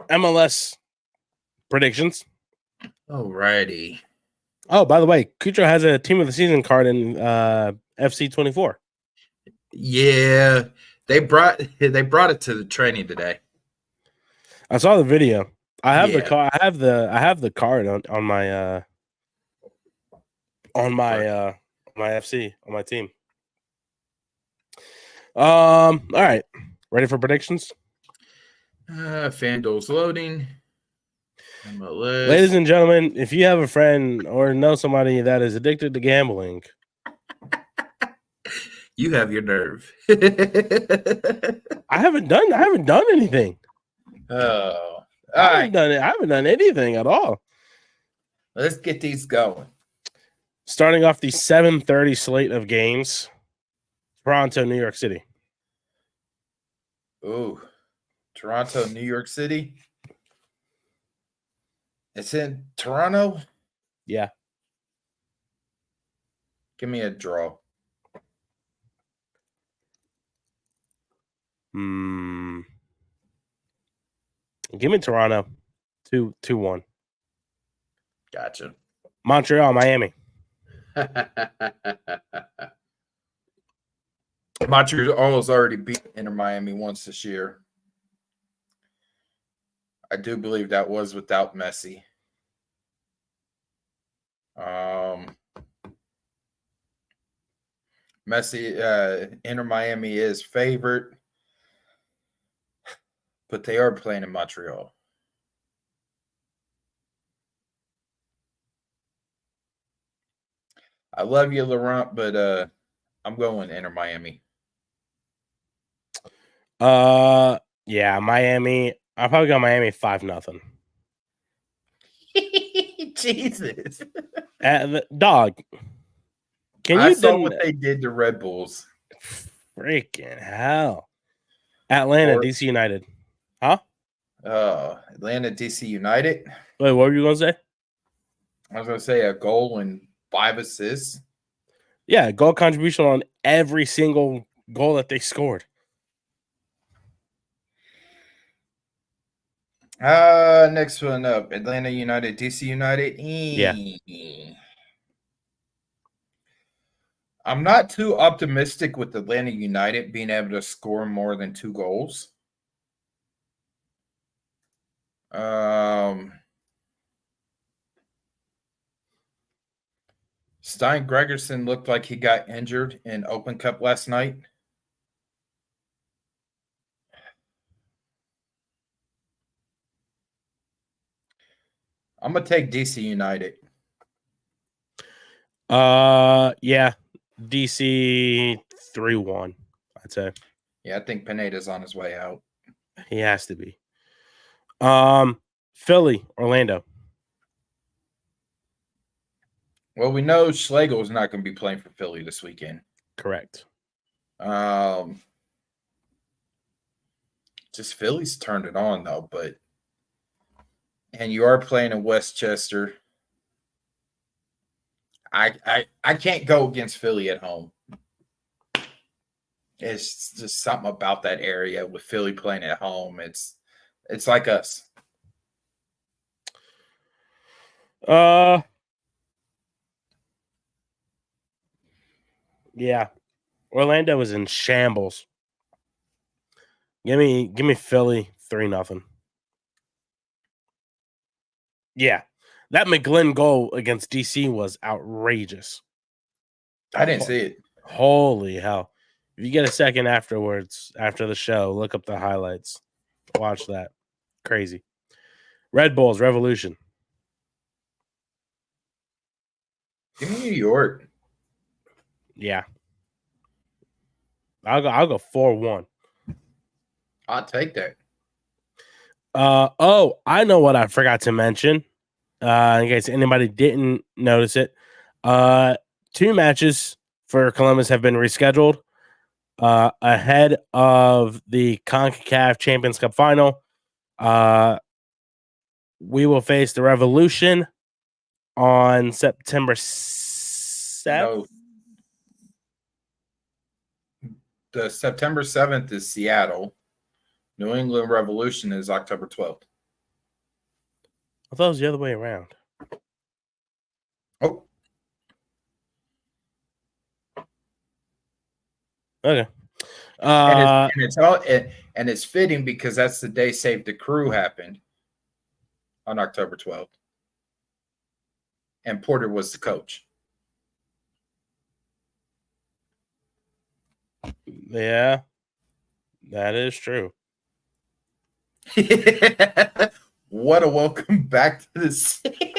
MLS predictions. Alrighty. Oh, by the way, Cucho has a team of the season card in FC 24. Yeah, they brought it to the training today. I saw the video. I have the card. I have the card on my FC on my team. All right, ready for predictions? FanDuel's loading. MLS. Ladies and gentlemen, if you have a friend or know somebody that is addicted to gambling, you have your nerve. I haven't done anything. Oh, I haven't done anything at all. Let's get these going. Starting off the 7:30 slate of games, Toronto, New York City. Ooh, Toronto, New York City. It's in Toronto? Yeah. Give me a draw. Give me Toronto. 2-1. Gotcha. Montreal, Miami. Montreal has already beat Inter Miami once this year. I do believe that was without Messi. Messi, Inter Miami is favorite, but they are playing in Montreal. I love you, Laurent, but I'm going Inter Miami. Yeah, Miami. I'll probably go Miami 5-0. Jesus. Dog. I saw what they did to Red Bulls. Freaking hell. Atlanta, DC United. Huh? Atlanta, DC United. Wait, what were you going to say? I was going to say a goal and 5 assists. Yeah, goal contribution on every single goal that they scored. Next one up, Atlanta United, DC United. Yeah. I'm not too optimistic with Atlanta United being able to score more than 2 goals. Stein Gregerson looked like he got injured in Open Cup last night. I'm going to take DC United. Yeah. DC 3-1, I'd say. Yeah, I think Pineda's on his way out. He has to be. Philly, Orlando. Well, we know Schlegel is not going to be playing for Philly this weekend. Correct. Just Philly's turned it on, though, and you are playing in Westchester. I can't go against Philly at home. It's just something about that area with Philly playing at home. It's like us. Yeah. Orlando is in shambles. Give me Philly 3-0. Yeah. That McGlynn goal against DC was outrageous. I didn't see it. Holy hell. If you get a second afterwards, after the show, look up the highlights. Watch that. Crazy. Red Bulls Revolution. Give me New York. Yeah. I'll go 4-1. I'll take that. I know what I forgot to mention. In case anybody didn't notice it. 2 matches for Columbus have been rescheduled ahead of the CONCACAF Champions Cup final. We will face the Revolution on September 7th. No. The September 7th is Seattle. New England Revolution is October 12th. I thought it was the other way around. Oh. Okay. And it's fitting because that's the day Save the Crew happened on October 12th. And Porter was the coach. Yeah, that is true. What a welcome back to the city.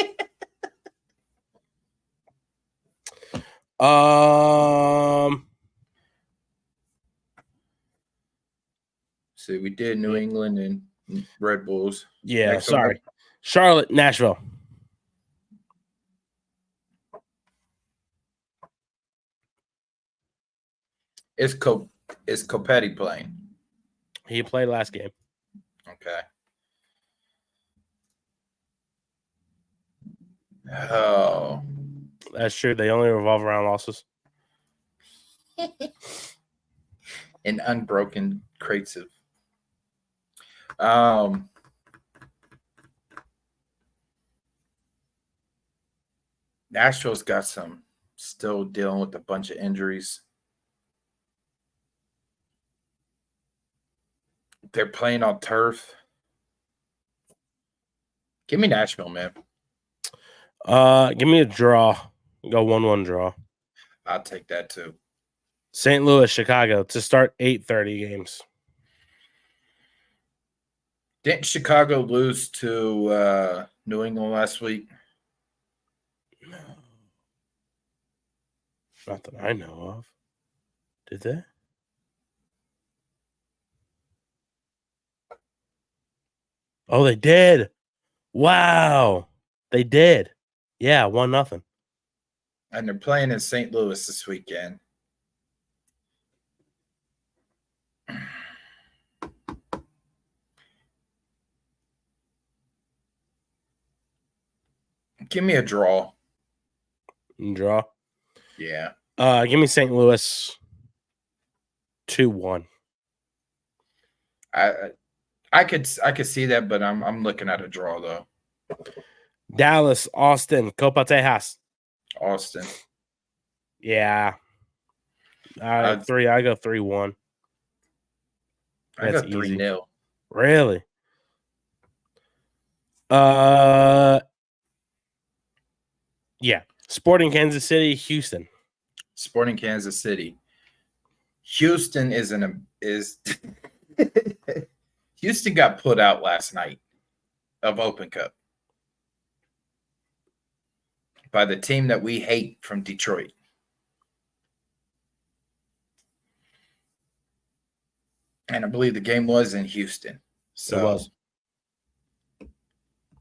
So we did New England and Red Bulls. Yeah, Next sorry. one. Charlotte, Nashville. Is Copetti playing? He played last game. Okay. Oh. That's true. They only revolve around losses. And unbroken crates of Nashville's got some still dealing with a bunch of injuries. They're playing on turf. Give me Nashville, man. Give me a draw. Go 1-1 draw. I'll take that too. St. Louis, Chicago to start 8:30 games. Didn't Chicago lose to New England last week? No. Not that I know of. Did they? Oh, they did. Wow. They did. Yeah, 1-0. And they're playing in St. Louis this weekend. Give me a draw. Draw. Yeah. Give me St. Louis 2-1. I could see that, but I'm looking at a draw though. Dallas, Austin, Copa Tejas. Austin. Yeah. I go 3-1. I got 3-0. Really? Yeah. Sporting Kansas City, Houston. Sporting Kansas City. Houston Houston got put out last night of Open Cup by the team that we hate from Detroit. And I believe the game was in Houston. So it was.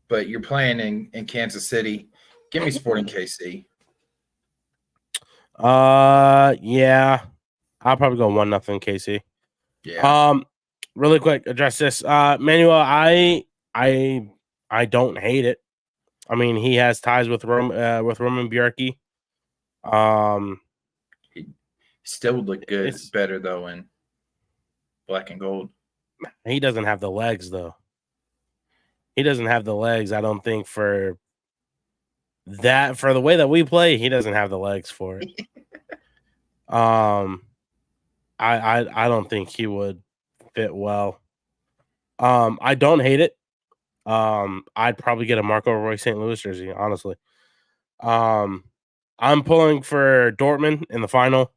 But you're playing in Kansas City. Give me Sporting KC. Yeah. I'll probably go 1-0 KC. Yeah. Really quick, address this. Manuel, I don't hate it. I mean, he has ties with Roman Bjerke. He still would look good, better though in black and gold. He doesn't have the legs though. He doesn't have the legs, I don't think, for the way that we play, he doesn't have the legs for it. I don't think he would fit well. I don't hate it. I'd probably get a Marco Roy St. Louis jersey, honestly. I'm pulling for Dortmund in the final.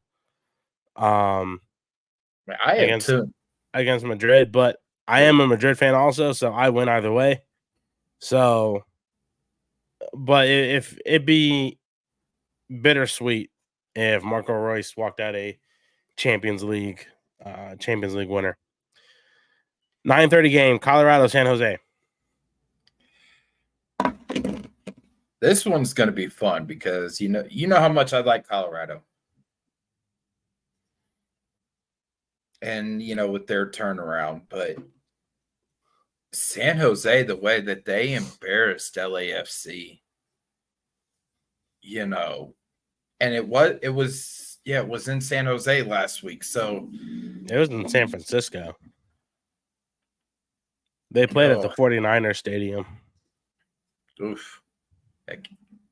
I have against two. against Madrid, but I am a Madrid fan also, so I win either way. So, but if it'd be bittersweet if Marco Reus walked out a Champions League winner. 9:30 game, Colorado, San Jose. This one's going to be fun because you know how much I like Colorado. And with their turnaround, but San Jose, the way that they embarrassed LAFC, and it was in San Jose last week. So it was in San Francisco. They played at the 49ers stadium. Oof.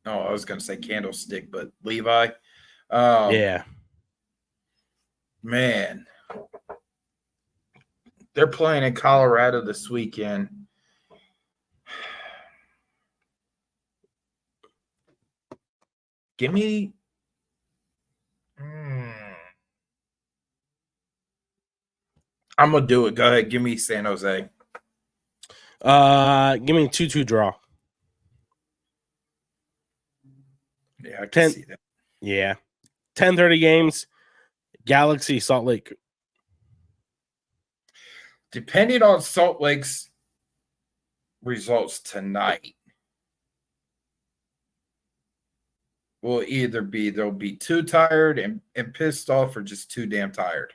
I was going to say Candlestick, but Levi. Yeah. Man. They're playing in Colorado this weekend. Give me. I'm gonna do it. Go ahead. Give me San Jose. Give me a 2-2 draw. Yeah, I can see that. Yeah. 10:30 games. Galaxy, Salt Lake. Depending on Salt Lake's results tonight, will either be they'll be too tired and pissed off, or just too damn tired.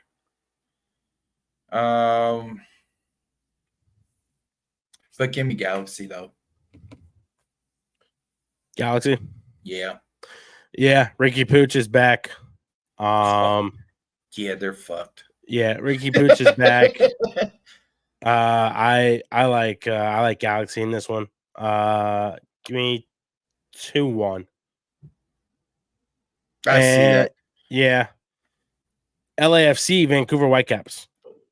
But give me Galaxy though. Galaxy. Yeah. Yeah, Ricky Pooch is back. Yeah, they're fucked. Yeah, Ricky Pooch is back. I like Galaxy in this one. Give me 2-1. I see that. Yeah. LAFC, Vancouver Whitecaps.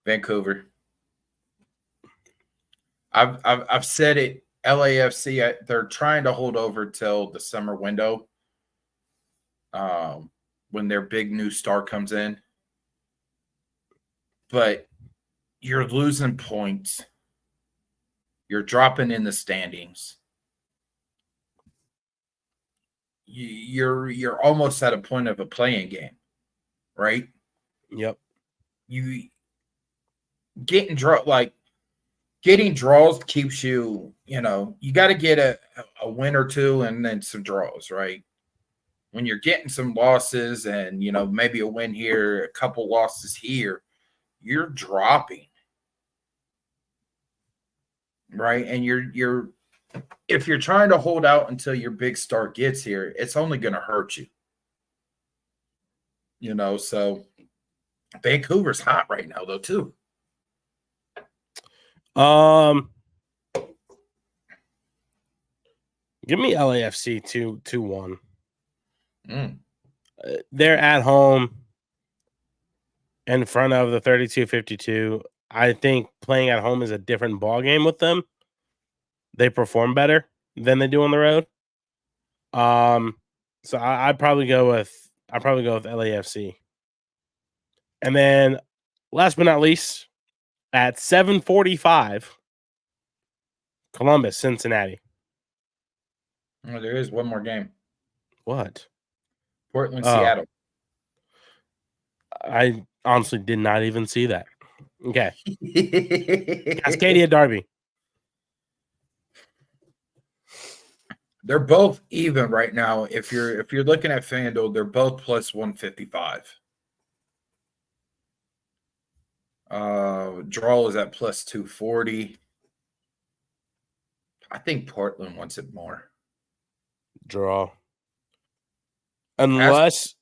Vancouver. I've said it. LAFC, they're trying to hold over till the summer window, when their big new star comes in. But you're losing points. You're dropping in the standings. You're almost at a point of a playing game, right? Yep. You getting draws keeps you, you got to get a win or two and then some draws, right? When you're getting some losses and, maybe a win here, a couple losses here, you're dropping, right? And if you're trying to hold out until your big star gets here, it's only going to hurt you. So Vancouver's hot right now though too. Give me LAFC 2-1. They're at home in front of the 32-52. I think playing at home is a different ball game with them. They perform better than they do on the road. So I'd probably go with LAFC. And then last but not least, at 7:45, Columbus, Cincinnati. Oh, there is one more game. What? Portland, Seattle. I honestly did not even see that. Okay. Cascadia Derby. They're both even right now. If you're looking at FanDuel, they're both plus 155. Draw is at plus 240. I think Portland wants it more. Draw. Unless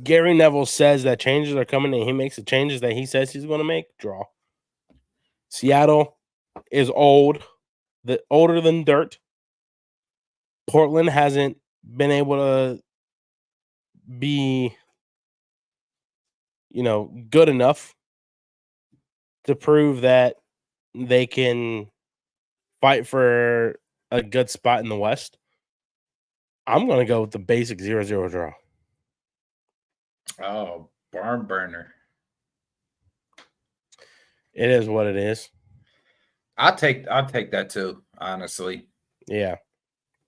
Gary Neville says that changes are coming and he makes the changes that he says he's going to make, draw. Seattle is older than dirt. Portland hasn't been able to be, good enough to prove that they can fight for a good spot in the West. I'm going to go with the basic 0-0 draw. Oh, barn burner. It is what it is. I'll take that too, honestly. Yeah.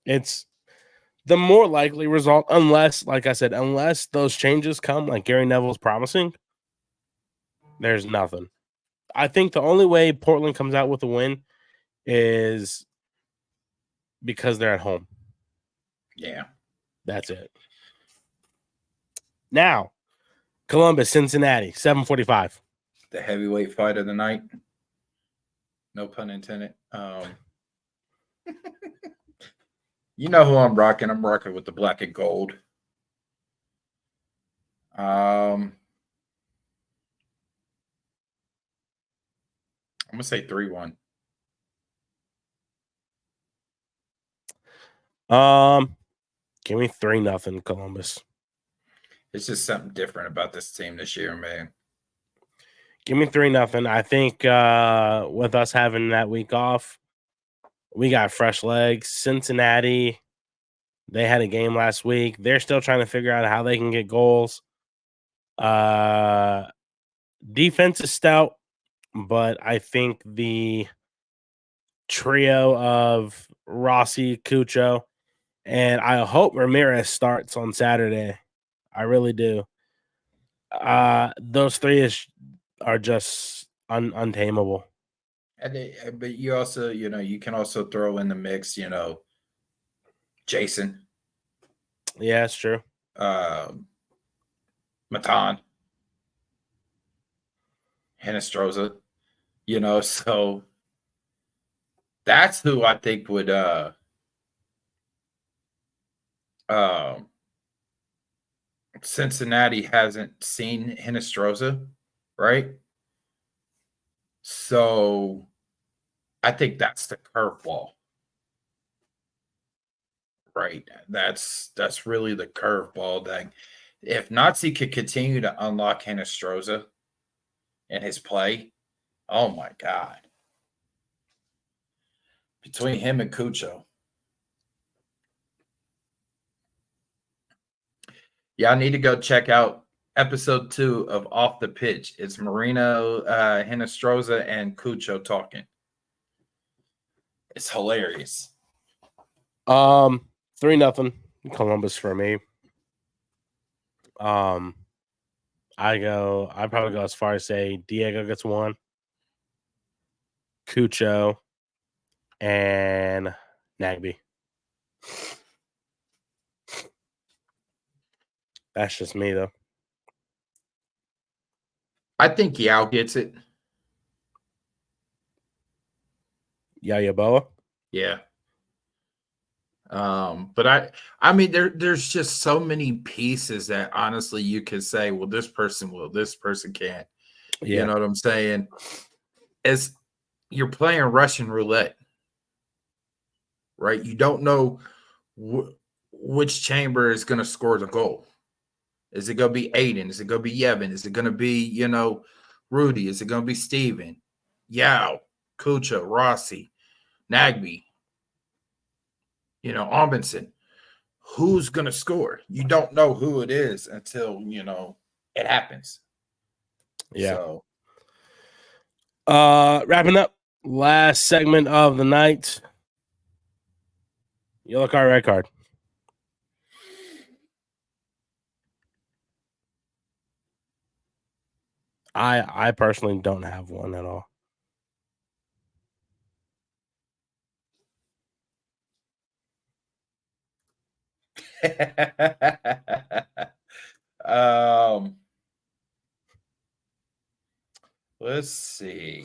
It's the more likely result, unless, like I said, unless those changes come, like Gary Neville's promising, there's nothing. I think the only way Portland comes out with a win is because they're at home. Yeah. That's it. Now, Columbus, Cincinnati, 7:45. The heavyweight fight of the night. No pun intended. You know who I'm rocking. I'm rocking with the black and gold. I'm gonna say 3-1. Give me 3-0 Columbus. It's just something different about this team this year, man. Give me 3-0. I think with us having that week off, we got fresh legs. Cincinnati, they had a game last week. They're still trying to figure out how they can get goals. Defense is stout, but I think the trio of Rossi, Cucho, and I hope Ramirez starts on Saturday. I really do. Those three are just untamable. But you also, you can also throw in the mix, Jason. Yeah, it's true. Matan. Hinestroza. So that's who I think would Cincinnati hasn't seen Hinestroza, right? So I think that's the curveball. Right. That's really the curveball that if Nazi could continue to unlock Hinestroza in his play, oh my God. Between him and Cucho. Yeah, I need to go check out episode 2 of Off the Pitch. It's Marino, Hinestroza, and Cucho talking. It's hilarious. 3-0 Columbus for me. I'd probably go as far as say Diego gets 1, Cucho, and Nagby. That's just me though. I think Yao gets it. Yayaboa? Yeah. But I mean there's just so many pieces that honestly you could say, well, this person will, this person can't. Yeah. You know what I'm saying? As you're playing Russian roulette, right? You don't know which chamber is going to score the goal. Is it going to be Aiden? Is it going to be Yevon? Is it going to be, Rudy? Is it going to be Steven? Yao, Kucha, Rossi, Nagby, Amundsen. Who's going to score? You don't know who it is until, it happens. Yeah. So, wrapping up, last segment of the night. Yellow card, red card. I personally don't have one at all. Let's see.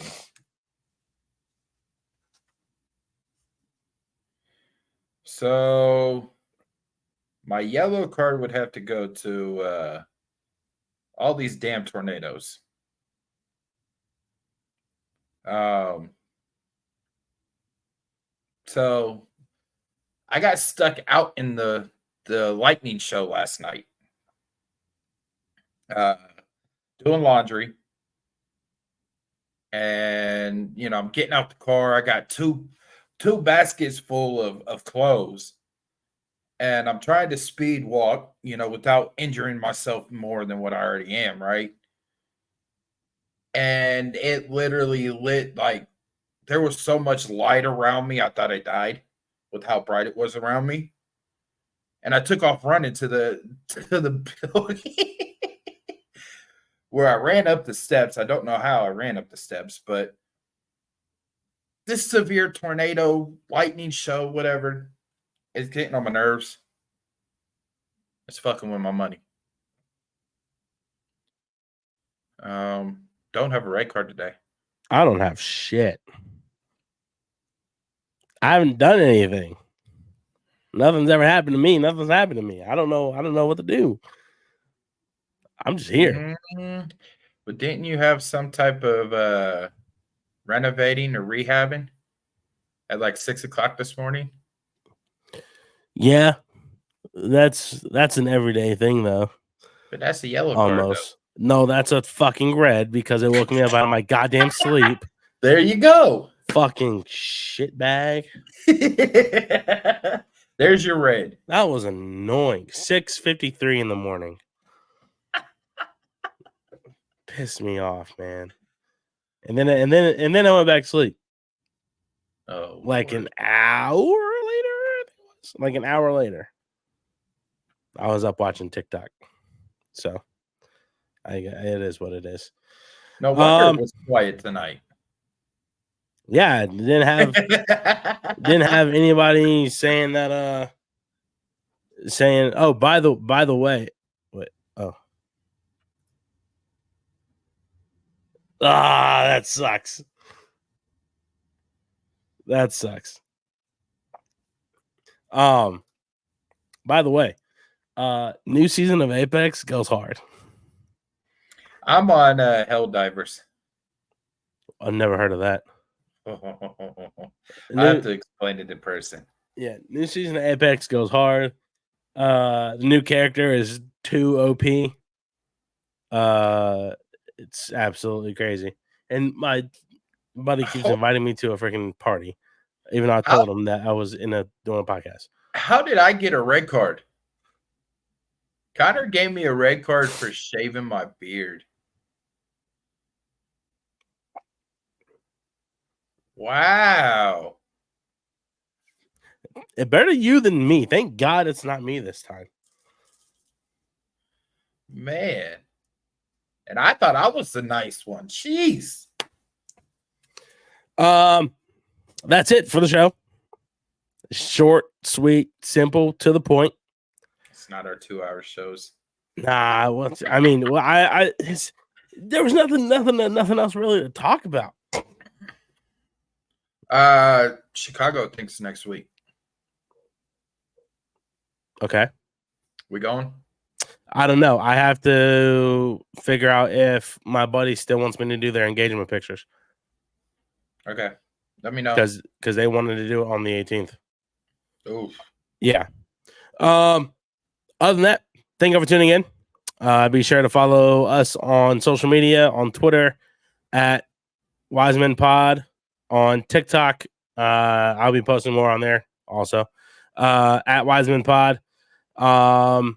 So my yellow card would have to go to all these damn tornadoes. So I got stuck out in the lightning show last night. Doing laundry. And I'm getting out the car. I got two baskets full of clothes. And I'm trying to speed walk, without injuring myself more than what I already am, right? and it literally lit like there was so much light around me. I thought I died with how bright it was around me. And I took off running to the building where I ran up the steps. I don't know how I ran up the steps, but this severe tornado, lightning show, whatever, is getting on my nerves. It's fucking with my money. Don't have a red card today. I don't have shit. I haven't done anything. Nothing's ever happened to me. Nothing's happened to me. I don't know what to do. I'm just here. Mm-hmm. But didn't you have some type of renovating or rehabbing at like 6 o'clock this morning? Yeah. That's an everyday thing though. But that's a yellow card, Almost. No, that's a fucking red because it woke me up out of my goddamn sleep. There you go. Fucking shit bag. There's your red. That was annoying. 6:53 in the morning. Pissed me off, man. And then I went back to sleep. Oh, like Lord. An hour later. Like an hour later. I was up watching TikTok. So it is what it is. No wonder it was quiet tonight. Yeah, didn't have anybody saying that oh by the way, wait, oh. That sucks. By the way, new season of Apex goes hard. I'm on Helldivers. I've never heard of that. I have to explain it in person. Yeah, new season of Apex goes hard. The new character is 2 OP. It's absolutely crazy. And my buddy keeps inviting me to a freaking party, even though I told him that I was doing a podcast. How did I get a red card? Connor gave me a red card for shaving my beard. Wow. It better you than me. Thank God it's not me this time. Man. And I thought I was the nice one. Jeez. That's it for the show. Short, sweet, simple, to the point. It's not our 2-hour shows. Nah, there was nothing else really to talk about. Chicago thinks next week. Okay. We going? I don't know. I have to figure out if my buddy still wants me to do their engagement pictures. Okay. Let me know. Because they wanted to do it on the 18th. Oof. Yeah. Other than that, thank you for tuning in. Be sure to follow us on social media, on Twitter at Wisemen Pod, on TikTok. I'll be posting more on there also. At Wisemen Pod. On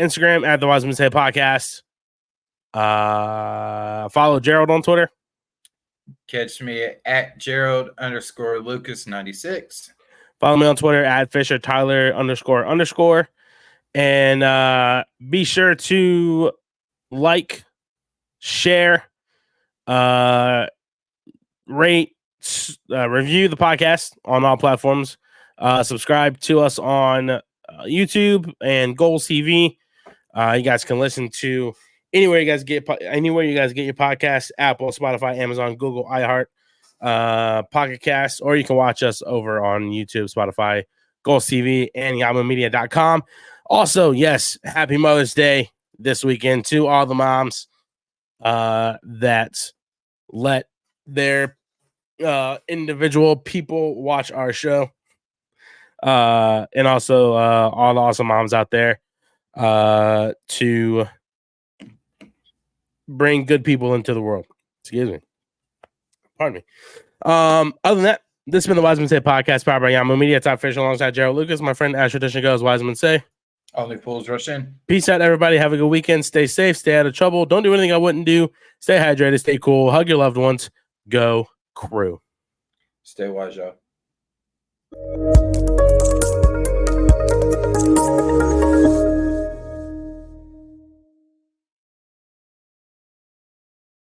Instagram at the Wisemen Say Podcast. Follow Jerald on Twitter. Catch me at Jerald_Lucas96. Follow me on Twitter at Fisher Tyler __. And be sure to like, share, rate, review the podcast on all platforms. Subscribe to us on YouTube and Goals TV. You guys can listen to anywhere you guys get your podcasts: Apple, Spotify, Amazon, Google, iHeart, Pocket Cast, or you can watch us over on YouTube, Spotify, Goals TV, and YahooMedia.com. Also, yes, happy Mother's Day this weekend to all the moms that let their individual people watch our show. And also all the awesome moms out there to bring good people into the world. Excuse me. Pardon me. Other than that, this has been the Wisemen Say Podcast powered by Yahoo Media. Top Fisher alongside Jerald Lucas. My friend, as tradition goes, Wisemen Say. Only fools rush in. Peace out, everybody. Have a good weekend. Stay safe. Stay out of trouble. Don't do anything I wouldn't do. Stay hydrated. Stay cool. Hug your loved ones. Go Crew. Stay wise, y'all.